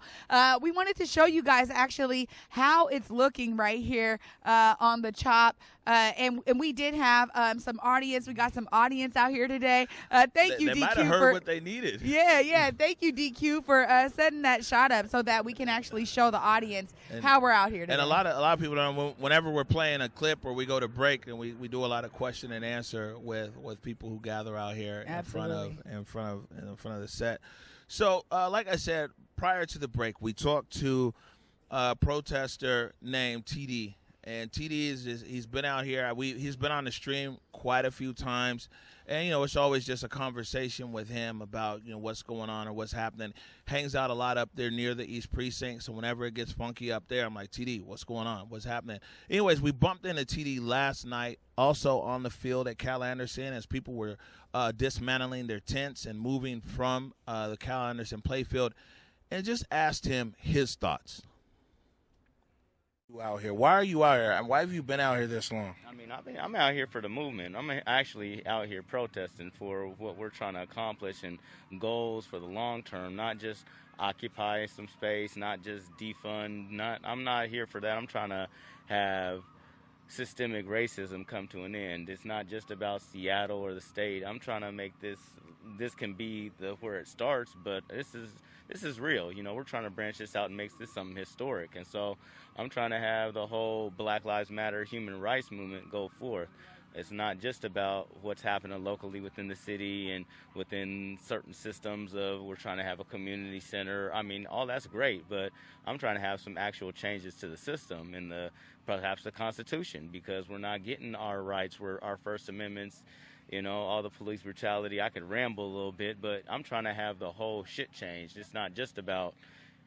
We wanted to show you guys actually how it's looking right here on the CHOP. And we did have some audience. We got some audience out here today. Thank you, DQ. They might have heard what they needed. Yeah. Thank you, DQ, for setting that shot up so that we can actually show the audience how we're out here today. And a lot of people don't know, whenever we're playing a clip or we go to break, and we do a lot of question and answer with people who gather out here in front of the set. So, like I said, prior to the break, we talked to a protester named TD. And TD he's been out here. He's been on the stream quite a few times, and you know it's always just a conversation with him about what's going on or what's happening. Hangs out a lot up there near the East Precinct, so whenever it gets funky up there, I'm like, TD, what's going on? What's happening? Anyways, we bumped into TD last night, also on the field at Cal Anderson, as people were dismantling their tents and moving from the Cal Anderson playfield, and just asked him his thoughts. Out here. Why are you out here? And why have you been out here this long? I mean, I'm out here for the movement. I'm actually out here protesting for what we're trying to accomplish and goals for the long term, not just occupy some space, not just defund. I'm not here for that. I'm trying to have systemic racism come to an end. It's not just about Seattle or the state. I'm trying to make this can be where it starts, but this is real. We're trying to branch this out and make this something historic. And so I'm trying to have the whole Black Lives Matter human rights movement go forth. It's not just about what's happening locally within the city and within certain systems of we're trying to have a community center. I mean, all that's great, but I'm trying to have some actual changes to the system and perhaps the Constitution, because we're not getting our rights, our First Amendments, all the police brutality. I could ramble a little bit, but I'm trying to have the whole shit changed. It's not just about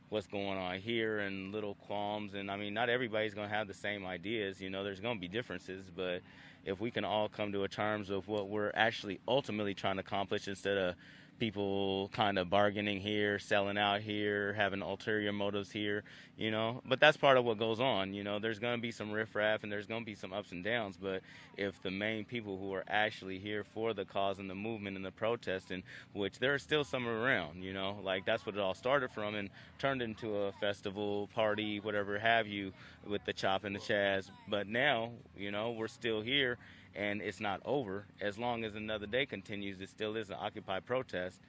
what's going on here and little qualms. And, I mean, not everybody's going to have the same ideas. There's going to be differences, but if we can all come to a terms of what we're actually ultimately trying to accomplish instead of people kind of bargaining here, selling out here, having ulterior motives here, you know. But that's part of what goes on, you know. There's going to be some riffraff and there's going to be some ups and downs, but if the main people who are actually here for the cause and the movement and the protesting, which there are still some around, you know, like that's what it all started from and turned into a festival, party, whatever have you, with the chop and the chaz. But now, you know, we're still here. And it's not over. As long as another day continues, it still is an Occupy protest.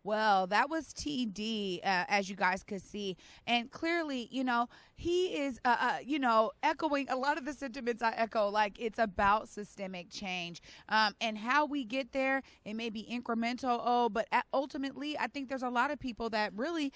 Well, that was TD, as you guys could see. And clearly, you know, he is, you know, echoing a lot of the sentiments I echo, like it's about systemic change. And how we get there, it may be incremental, but ultimately, I think there's a lot of people that really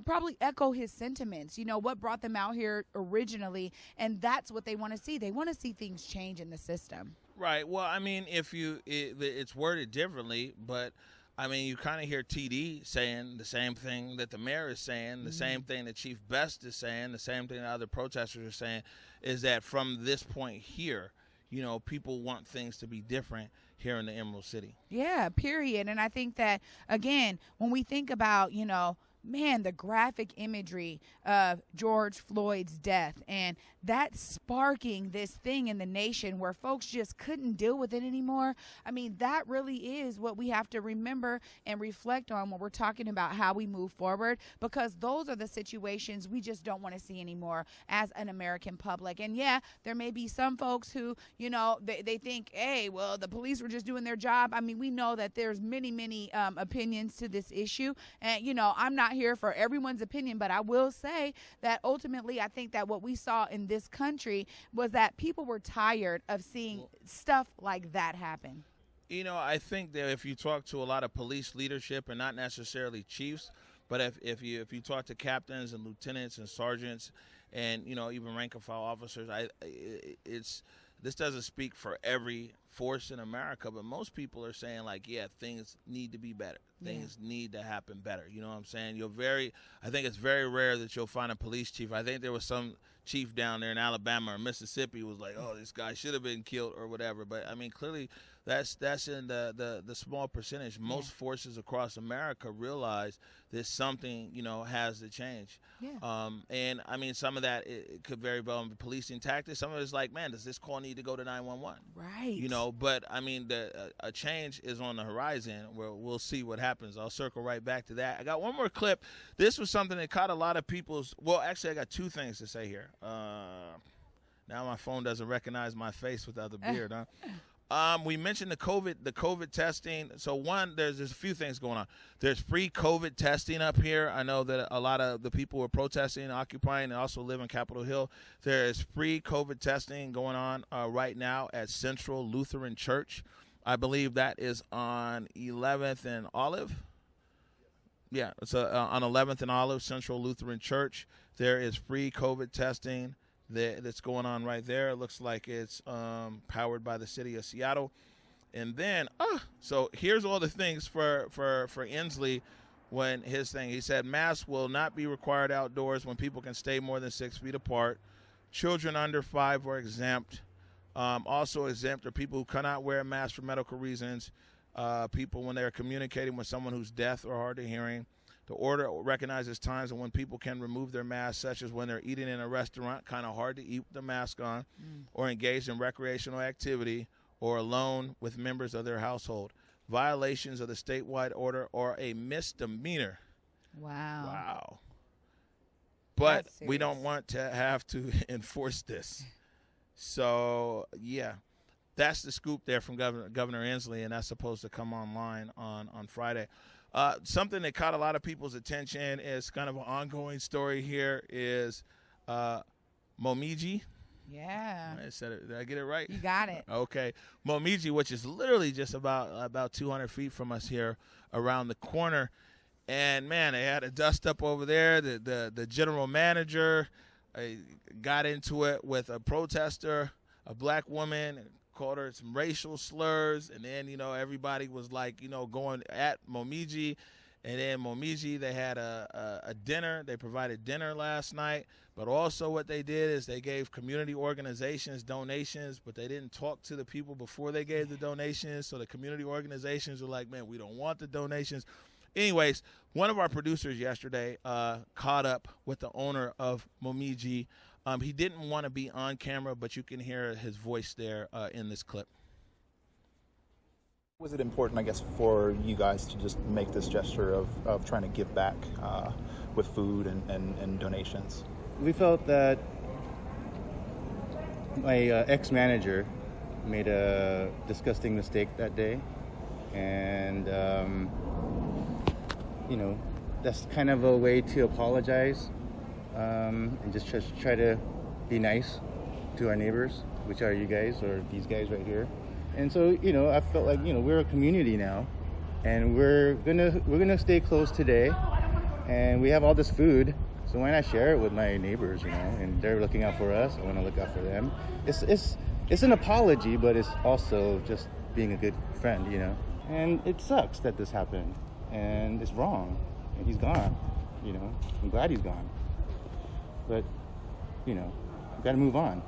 probably echo his sentiments, you know, what brought them out here originally. And that's what they want to see. They want to see things change in the system. Right. Well, I mean, it's worded differently, but I mean, you kind of hear TD saying the same thing that the mayor is saying, the same thing that Chief Best is saying, the same thing that other protesters are saying, is that from this point here, you know, people want things to be different here in the Emerald City. Yeah, period. And I think that, again, when we think about, you know, man, the graphic imagery of George Floyd's death and that sparking this thing in the nation where folks just couldn't deal with it anymore. I mean, that really is what we have to remember and reflect on when we're talking about how we move forward, because those are the situations we just don't want to see anymore as an American public. And yeah, there may be some folks who, you know, they think, hey, well, the police were just doing their job. I mean, we know that there's many opinions to this issue. And, you know, I'm not here for everyone's opinion, but I will say that ultimately I think that what we saw in this country was that people were tired of seeing stuff like that happen. You know, I think that if you talk to a lot of police leadership, and not necessarily chiefs, but if you talk to captains and lieutenants and sergeants and, you know, even rank and file officers, this doesn't speak for every force in America, but most people are saying, like, yeah, things need to be better. Things need to happen better. You know what I'm saying? I think it's very rare that you'll find a police chief. I think there was some chief down there in Alabama or Mississippi was like, oh, this guy should have been killed or whatever. But, I mean, clearly that's in the small percentage. Most forces across America realize that something, you know, has to change. Yeah. And, I mean, some of that it could very well be policing tactics. Some of it's like, man, does this call need to go to 911? Right. You know, but, I mean, a change is on the horizon where we'll see what happens. I'll circle right back to that. I got one more clip. This was something that caught a lot of people's – well, actually, I got two things to say here. Now my phone doesn't recognize my face without the beard, huh? We mentioned the COVID testing. So one, there's a few things going on. There's free COVID testing up here. I know that a lot of the people who are protesting, occupying, and also live in Capitol Hill. There is free COVID testing going on right now at Central Lutheran Church. I believe that is on 11th and Olive. Yeah, it's on 11th and Olive, Central Lutheran Church. There is free COVID testing that's going on right there. It looks like it's powered by the city of Seattle. And then, so here's all the things for Inslee when his thing. He said masks will not be required outdoors when people can stay more than 6 feet apart. Children under 5 are exempt. Also exempt are people who cannot wear a mask for medical reasons. People when they're communicating with someone who's deaf or hard of hearing. The order recognizes times when people can remove their masks, such as when they're eating in a restaurant, kind of hard to eat with the mask on, or engaged in recreational activity, or alone with members of their household. Violations of the statewide order are a misdemeanor. Wow. But we don't want to have to enforce this. So, yeah. That's the scoop there from Governor Inslee, and that's supposed to come online on Friday. Something that caught a lot of people's attention is kind of an ongoing story here is Momiji. Yeah. I said it. Did I get it right? You got it. Okay. Momiji, which is literally just about 200 feet from us here around the corner. And, man, they had a dust up over there. The general manager got into it with a protester, a black woman, and called her some racial slurs, and then, you know, everybody was like, you know, going at Momiji, And then Momiji, they had a dinner. They provided dinner last night. But also what they did is they gave community organizations donations, but they didn't talk to the people before they gave the donations. So the community organizations were like, man, we don't want the donations. Anyways, one of our producers yesterday caught up with the owner of Momiji. He didn't want to be on camera, but you can hear his voice there in this clip. Was it important, I guess, for you guys to just make this gesture of trying to give back with food and donations? We felt that my ex-manager made a disgusting mistake that day, and that's kind of a way to apologize and just try to be nice to our neighbors, which are you guys or these guys right here. And so, I felt like, we're a community now, and we're gonna stay close today, and we have all this food, so why not share it with my neighbors, and they're looking out for us, I want to look out for them. It's an apology, but it's also just being a good friend, and it sucks that this happened, and it's wrong, and he's gone, I'm glad he's gone, but, we've got to move on.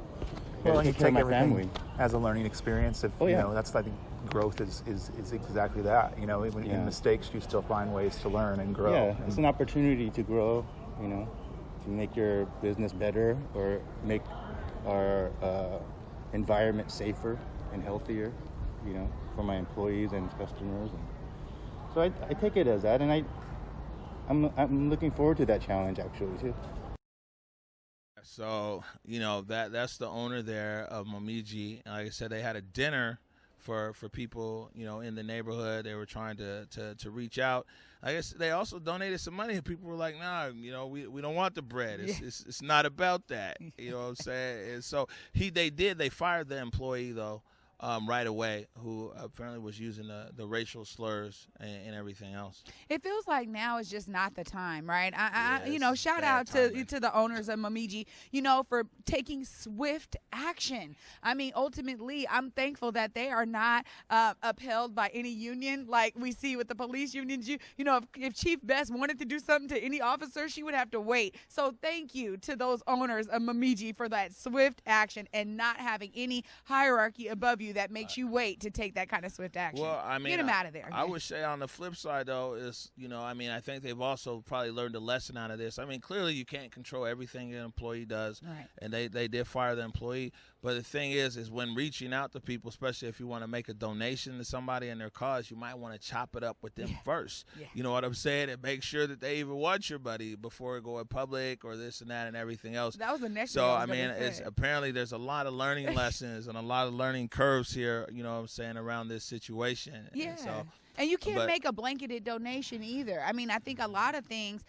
Well, and you take care of take my everything family as a learning experience. If that's, I think, growth is exactly that. In mistakes, you still find ways to learn and grow. Yeah, it's an opportunity to grow. To make your business better or make our environment safer and healthier. For my employees and customers. So I take it as that, and I'm looking forward to that challenge actually too. So, that's the owner there of Momiji. Like I said, they had a dinner for people, in the neighborhood. They were trying to reach out. I guess they also donated some money. People were like, nah, we don't want the bread. It's not about that. You know what I'm saying? And so they fired the employee, though, right away, who apparently was using the racial slurs and everything else. It feels like now is just not the time, right? Shout out timing. to the owners of Momiji, for taking swift action. I mean, ultimately, I'm thankful that they are not upheld by any union like we see with the police unions. If Chief Best wanted to do something to any officer, she would have to wait. So thank you to those owners of Momiji for that swift action and not having any hierarchy above you that makes you wait to take that kind of swift action. Well, I mean, get them out of there. I would say on the flip side, though, is, I think they've also probably learned a lesson out of this. I mean, clearly you can't control everything an employee does, right. And they did fire the employee. But the thing is when reaching out to people, especially if you want to make a donation to somebody in their cause, you might want to chop it up with them first. Yeah. You know what I'm saying? And make sure that they even want your money before going public or this and that and everything else. That was the next thing. So, I mean, apparently there's a lot of learning lessons and a lot of learning curves here, around this situation. Yeah. And you can't make a blanketed donation either. I mean, I think a lot of things,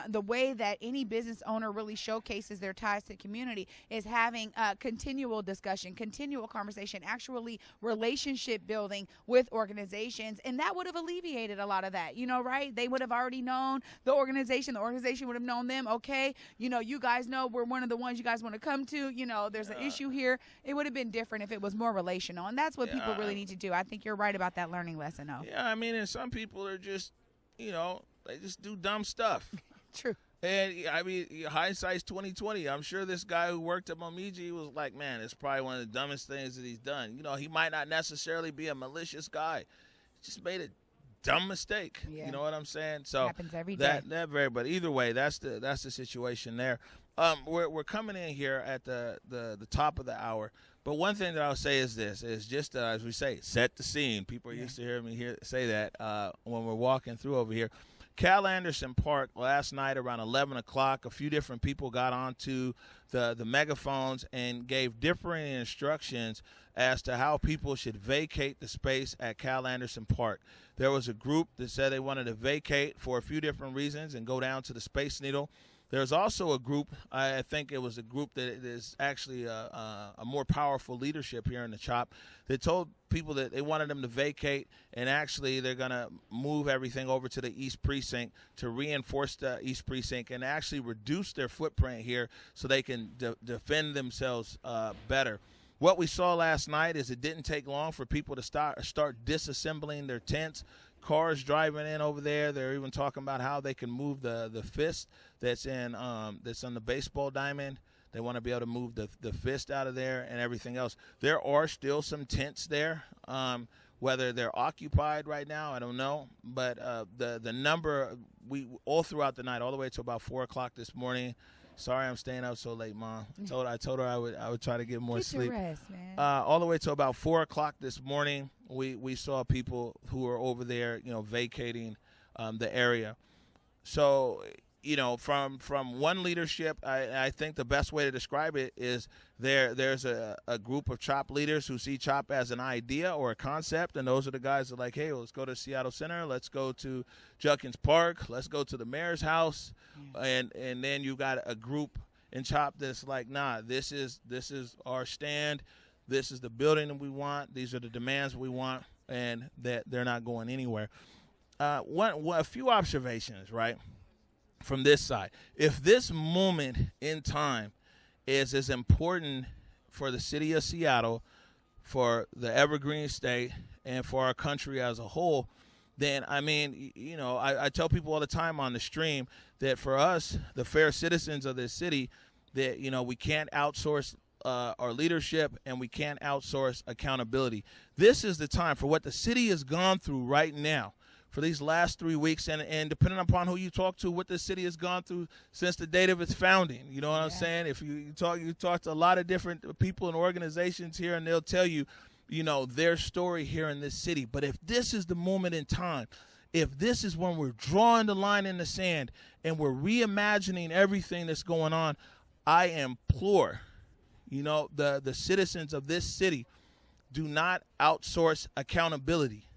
the way that any business owner really showcases their ties to the community is having continual discussion, continual conversation, actually relationship building with organizations. And that would have alleviated a lot of that, right? They would have already known the organization would have known them. Okay, you guys know we're one of the ones you guys want to come to. There's an issue here. It would have been different if it was more relational. And that's what people really need to do. I think you're right about that learning lesson, though. Yeah, I mean, and some people are just, they just do dumb stuff. True. And, I mean, hindsight's 20/20. I'm sure this guy who worked at Momiji was like, man, it's probably one of the dumbest things that he's done. He might not necessarily be a malicious guy. He just made a dumb mistake. Yeah. You know what I'm saying? So happens every day. But either way, that's the situation there. We're coming in here at the top of the hour. But one thing that I'll say is this, is just, as we say, set the scene. People are used to hearing me say that when we're walking through over here. Cal Anderson Park last night around 11 o'clock, a few different people got onto the megaphones and gave differing instructions as to how people should vacate the space at Cal Anderson Park. There was a group that said they wanted to vacate for a few different reasons and go down to the Space Needle. There's also a group, I think it was a group that is actually a more powerful leadership here in the CHOP, that told people that they wanted them to vacate, and actually they're going to move everything over to the East Precinct to reinforce the East Precinct and actually reduce their footprint here so they can defend themselves better. What we saw last night is it didn't take long for people to start disassembling their tents, cars driving in over there. They're even talking about how they can move the fist that's on the baseball diamond. They want to be able to move the fist out of there and everything else. There are still some tents there. Whether they're occupied right now, I don't know. But the number, we all throughout the night, all the way to about 4 o'clock this morning. Sorry, I'm staying up so late, Mom. I told her I would try to get more sleep. Your rest, man. All the way to about 4 o'clock this morning, we saw people who were over there, vacating the area. So, from one leadership, I think the best way to describe it is there's a group of CHOP leaders who see CHOP as an idea or a concept, and those are the guys that are like, hey, let's go to Seattle Center, let's go to Judkins Park, let's go to the mayor's house, and then you got a group in CHOP that's like, nah, this is our stand, this is the building that we want, these are the demands we want, and that they're not going anywhere. A few observations, right? From this side, if this moment in time is as important for the city of Seattle, for the Evergreen State, and for our country as a whole, then, I tell people all the time on the stream that for us, the fair citizens of this city, that, we can't outsource our leadership and we can't outsource accountability. This is the time for what the city has gone through right now. For these last 3 weeks, and depending upon who you talk to, what the city has gone through since the date of its founding. You know what I'm saying? If you talk to a lot of different people and organizations here, and they'll tell you, their story here in this city. But if this is the moment in time, if this is when we're drawing the line in the sand and we're reimagining everything that's going on, I implore, the citizens of this city, do not outsource accountability.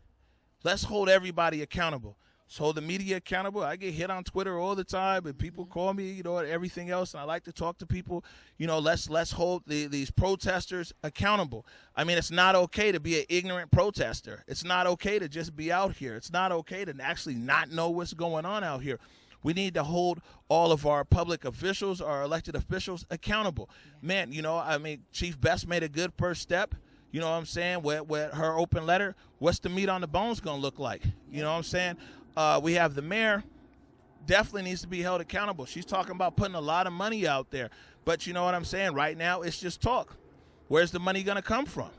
Let's hold everybody accountable. Let's hold the media accountable. I get hit on Twitter all the time, and people call me, everything else, and I like to talk to people. Let's hold these protesters accountable. It's not okay to be an ignorant protester. It's not okay to just be out here. It's not okay to actually not know what's going on out here. We need to hold all of our public officials, our elected officials, accountable. Man, Chief Best made a good first step. You know what I'm saying? With her open letter, what's the meat on the bones going to look like? You know what I'm saying? We have the mayor, definitely needs to be held accountable. She's talking about putting a lot of money out there. But you know what I'm saying? Right now, it's just talk. Where's the money going to come from?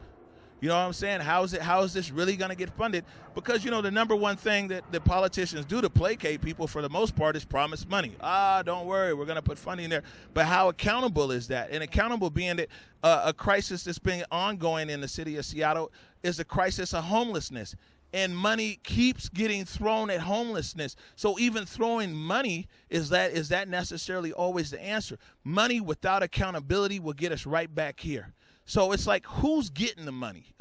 You know what I'm saying? How is this really going to get funded? Because, the number one thing that the politicians do to placate people for the most part is promise money. Don't worry, we're going to put funding there. But how accountable is that? And accountable being that a crisis that's been ongoing in the city of Seattle is a crisis of homelessness. And money keeps getting thrown at homelessness. So even throwing money, is that necessarily always the answer? Money without accountability will get us right back here. So it's like, who's getting the money?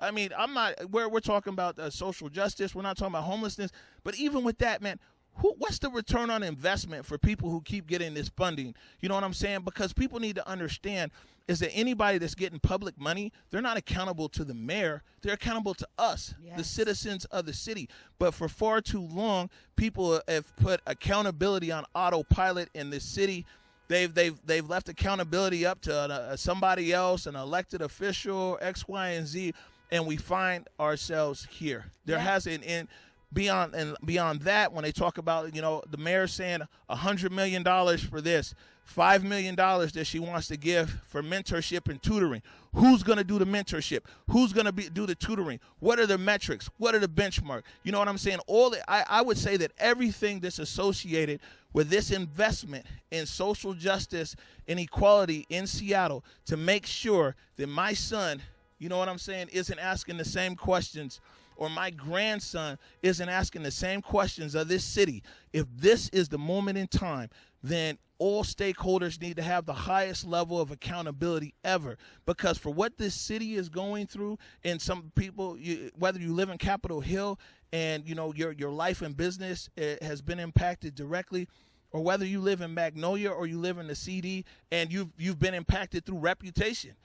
We're talking about social justice. We're not talking about homelessness. But even with that, man, what's the return on investment for people who keep getting this funding? You know what I'm saying? Because people need to understand is that anybody that's getting public money, they're not accountable to the mayor. They're accountable to us, the citizens of the city. But for far too long, people have put accountability on autopilot in this city. They've left accountability up to somebody else, an elected official, X, Y, and Z, and we find ourselves here. There hasn't, and beyond that, when they talk about, the mayor saying $100 million for this, $5 million that she wants to give for mentorship and tutoring. Who's going to do the mentorship? Who's going to do the tutoring? What are the metrics? What are the benchmarks? You know what I'm saying? I would say that everything that's associated with this investment in social justice and equality in Seattle to make sure that my son, you know what I'm saying, isn't asking the same questions, or my grandson isn't asking the same questions of this city. If this is the moment in time, then all stakeholders need to have the highest level of accountability ever, because for what this city is going through, and some people, whether you live in Capitol Hill and your life and business has been impacted directly, or whether you live in Magnolia or you live in the CD and you've been impacted through reputation.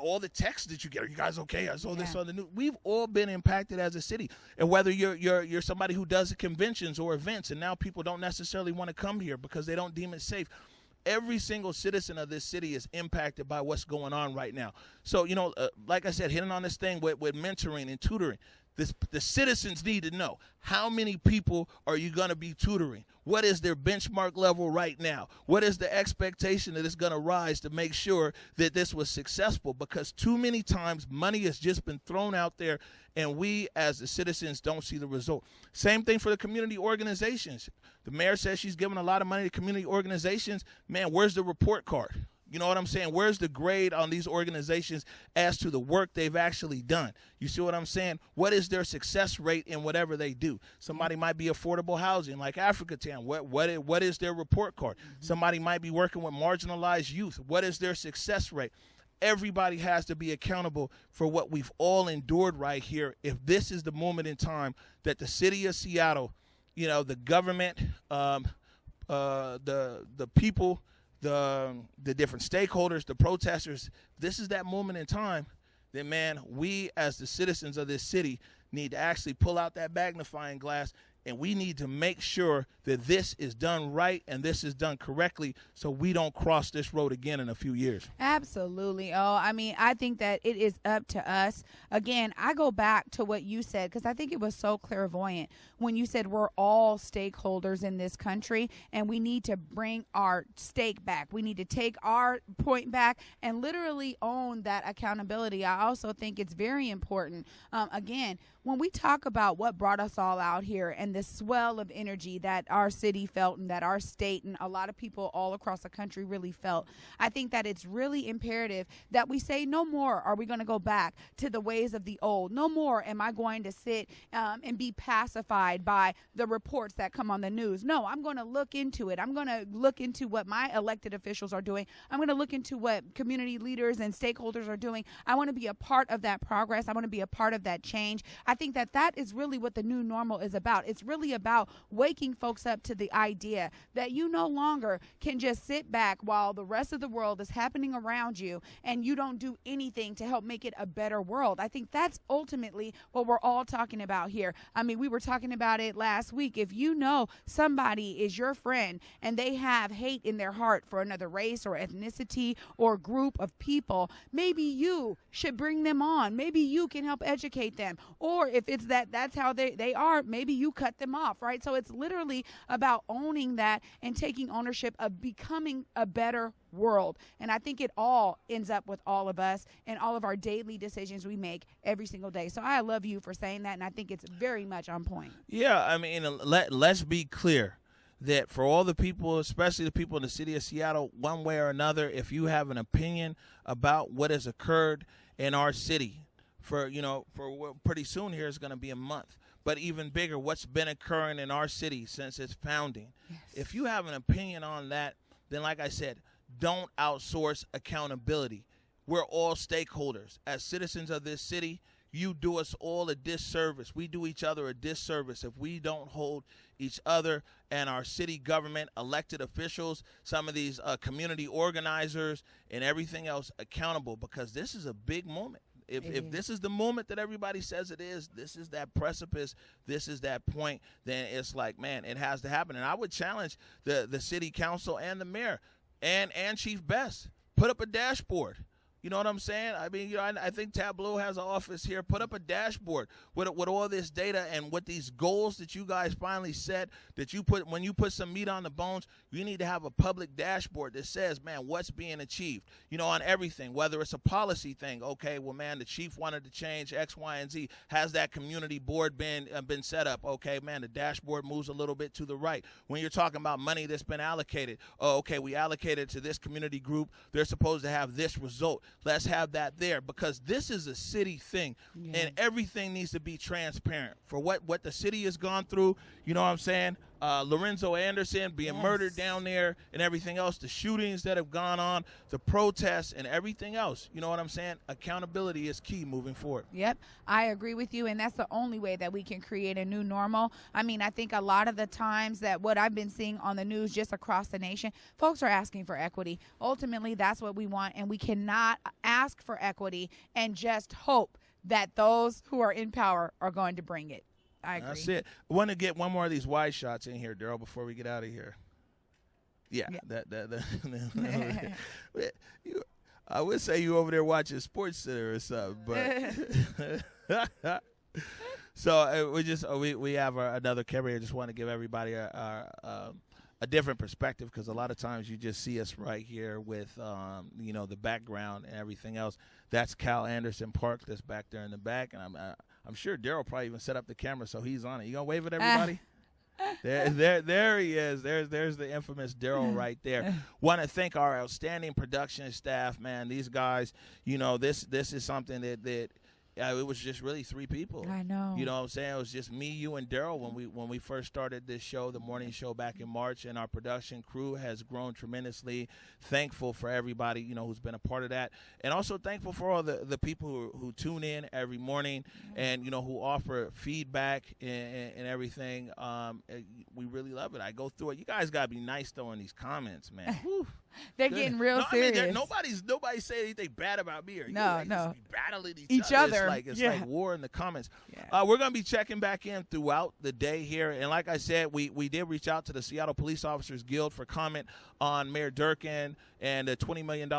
All the texts that you get, are you guys okay? I saw this on the news. We've all been impacted as a city. And whether you're somebody who does conventions or events, and now people don't necessarily want to come here because they don't deem it safe. Every single citizen of this city is impacted by what's going on right now. So, like I said, hitting on this thing with mentoring and tutoring, the citizens need to know, how many people are you going to be tutoring? What is their benchmark level right now? What is the expectation that is going to rise to make sure that this was successful? Because too many times money has just been thrown out there and we as the citizens don't see the result. Same thing for the community organizations. The mayor says she's giving a lot of money to community organizations. Man, where's the report card? You know what I'm saying? Where's the grade on these organizations as to the work they've actually done? You see what I'm saying? What is their success rate in whatever they do? Somebody might be affordable housing like Africa Town. What is their report card? Somebody might be working with marginalized youth. What is their success rate? Everybody has to be accountable for what we've all endured right here. If this is the moment in time that the city of Seattle, you know, the government, the people, the different stakeholders, the protesters, this is that moment in time that, man, we as the citizens of this city need to actually pull out that magnifying glass, and we need to make sure that this is done right and this is done correctly so we don't cross this road again in a few years. Absolutely. Oh, I mean, I think that it is up to us. Again, I go back to what you said because I think it was so clairvoyant when you said we're all stakeholders in this country and we need to bring our stake back. We need to take our point back and literally own that accountability. I also think it's very important, again, when we talk about what brought us all out here and the swell of energy that our city felt and that our state and a lot of people all across the country really felt, I think that it's really imperative that we say no more are we going to go back to the ways of the old. No more am I going to sit and be pacified by the reports that come on the news. No, I'm going to look into it. I'm going to look into what my elected officials are doing. I'm going to look into what community leaders and stakeholders are doing. I want to be a part of that progress. I want to be a part of that change. I think that that is really what the new normal is about. It's really about waking folks up to the idea that you no longer can just sit back while the rest of the world is happening around you and you don't do anything to help make it a better world. I think that's ultimately what we're all talking about here. I mean, we were talking about it last week. If you know somebody is your friend and they have hate in their heart for another race or ethnicity or group of people, maybe you should bring them on. Maybe you can help educate them. Or if it's that's how they are, maybe you cut them off, right? So it's literally about owning that and taking ownership of becoming a better world. And I think it all ends up with all of us and all of our daily decisions we make every single day. So I love you for saying that, and I think it's very much on point. Yeah, I mean, let's be clear that for all the people, especially the people in the city of Seattle, one way or another, if you have an opinion about what has occurred in our city, for pretty soon here is going to be a month, but even bigger, what's been occurring in our city since its founding. Yes. If you have an opinion on that, then like I said, don't outsource accountability. We're all stakeholders. As citizens of this city, you do us all a disservice. We do each other a disservice if we don't hold each other and our city government, elected officials, some of these community organizers, and everything else accountable, because this is a big moment. If this is the moment that everybody says it is, this is that precipice, this is that point, then it's like, man, it has to happen. And I would challenge the city council and the mayor and Chief Best, put up a dashboard. You know what I'm saying? I mean, I think Tableau has an office here. Put up a dashboard with all this data and with these goals that you guys finally set, that you put, when you put some meat on the bones, you need to have a public dashboard that says, man, what's being achieved, on everything, whether it's a policy thing. Okay, well, man, the chief wanted to change X, Y, and Z. Has that community board been set up? Okay, man, the dashboard moves a little bit to the right. When you're talking about money that's been allocated, okay, we allocated to this community group. They're supposed to have this result. Let's have that there, because this is a city thing, and everything needs to be transparent for what the city has gone through. You know what I'm saying? Lorenzo Anderson being murdered down there and everything else, the shootings that have gone on, the protests and everything else. You know what I'm saying? Accountability is key moving forward. Yep, I agree with you, and that's the only way that we can create a new normal. I mean, I think a lot of the times that what I've been seeing on the news just across the nation, folks are asking for equity. Ultimately, that's what we want, and we cannot ask for equity and just hope that those who are in power are going to bring it. I agree. That's it. I want to get one more of these wide shots in here, Daryl, before we get out of here. Yeah. I would say you over there watching Sports Center or something, but So we have another camera here. Just want to give everybody a different perspective, because a lot of times you just see us right here with the background and everything else. That's Cal Anderson Park that's back there in the back, and I'm sure Daryl probably even set up the camera so he's on it. You gonna wave at everybody? There he is. There's the infamous Daryl right there. Want to thank our outstanding production staff, man. These guys, this is something that it was just really three people. I know. You know what I'm saying? It was just me, you, and Daryl when we first started this show, the morning show back in March, and our production crew has grown tremendously. Thankful for everybody, who's been a part of that. And also thankful for all the people who tune in every morning and, who offer feedback and everything. We really love it. I go through it. You guys got to be nice, though, in these comments, man. They're getting real serious. I mean, nobody's saying anything bad about me. No. Just be battling each other. It's like war in the comments. Yeah. We're going to be checking back in throughout the day here. And like I said, we did reach out to the Seattle Police Officers Guild for comment on Mayor Durkin and a $20 million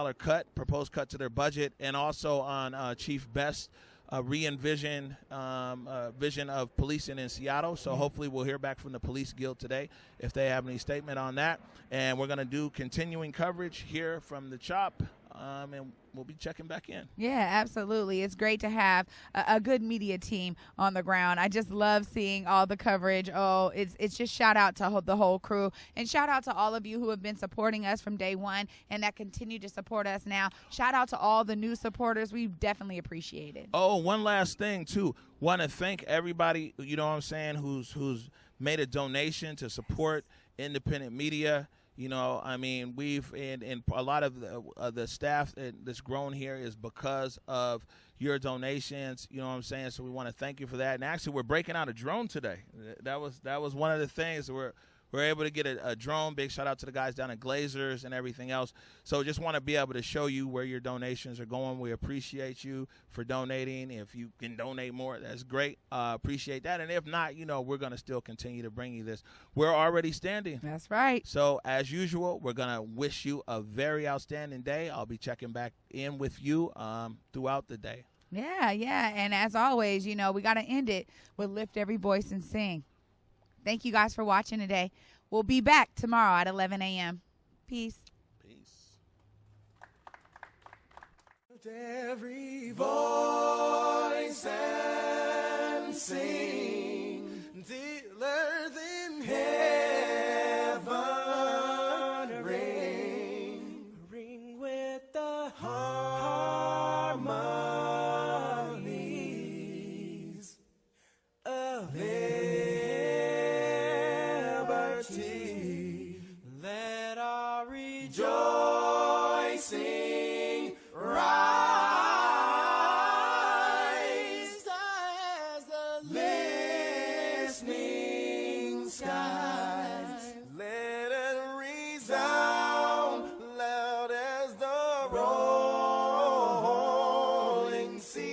proposed cut to their budget, and also on Chief Best's vision of policing in Seattle. So hopefully we'll hear back from the Police Guild today if they have any statement on that. And we're going to do continuing coverage here from the CHOP, and we'll be checking back in. Yeah, absolutely. It's great to have a good media team on the ground. I just love seeing all the coverage. Oh, it's just shout out to the whole crew, and shout out to all of you who have been supporting us from day one and that continue to support us now. Shout out to all the new supporters. We definitely appreciate it. Oh, one last thing too. Want to thank everybody, who's made a donation to support independent media. We've and a lot of the staff that's grown here is because of your donations. You know what I'm saying? So we want to thank you for that. And actually, we're breaking out a drone today. That was one of the things. We're able to get a drone. Big shout out to the guys down at Glazers and everything else. So just want to be able to show you where your donations are going. We appreciate you for donating. If you can donate more, that's great. Appreciate that. And if not, we're going to still continue to bring you this. We're already standing. That's right. So as usual, we're going to wish you a very outstanding day. I'll be checking back in with you throughout the day. Yeah. And as always, we got to end it with Lift Every Voice and Sing. Thank you guys for watching today. We'll be back tomorrow at 11 a.m. Peace. Lift every voice and sing till earth in heaven ring with the harmonies of let our rejoicing rise as the listening skies. Let it resound loud as the rolling sea.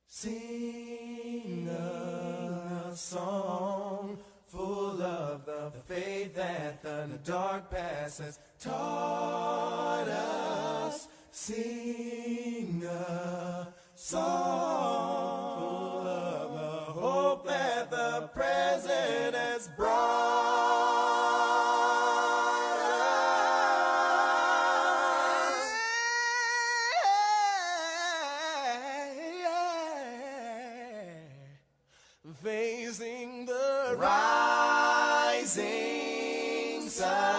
Sing a song full of the faith that the dark past has taught us. Sing a song full of the hope that the present has brought us. Facing the rising sun.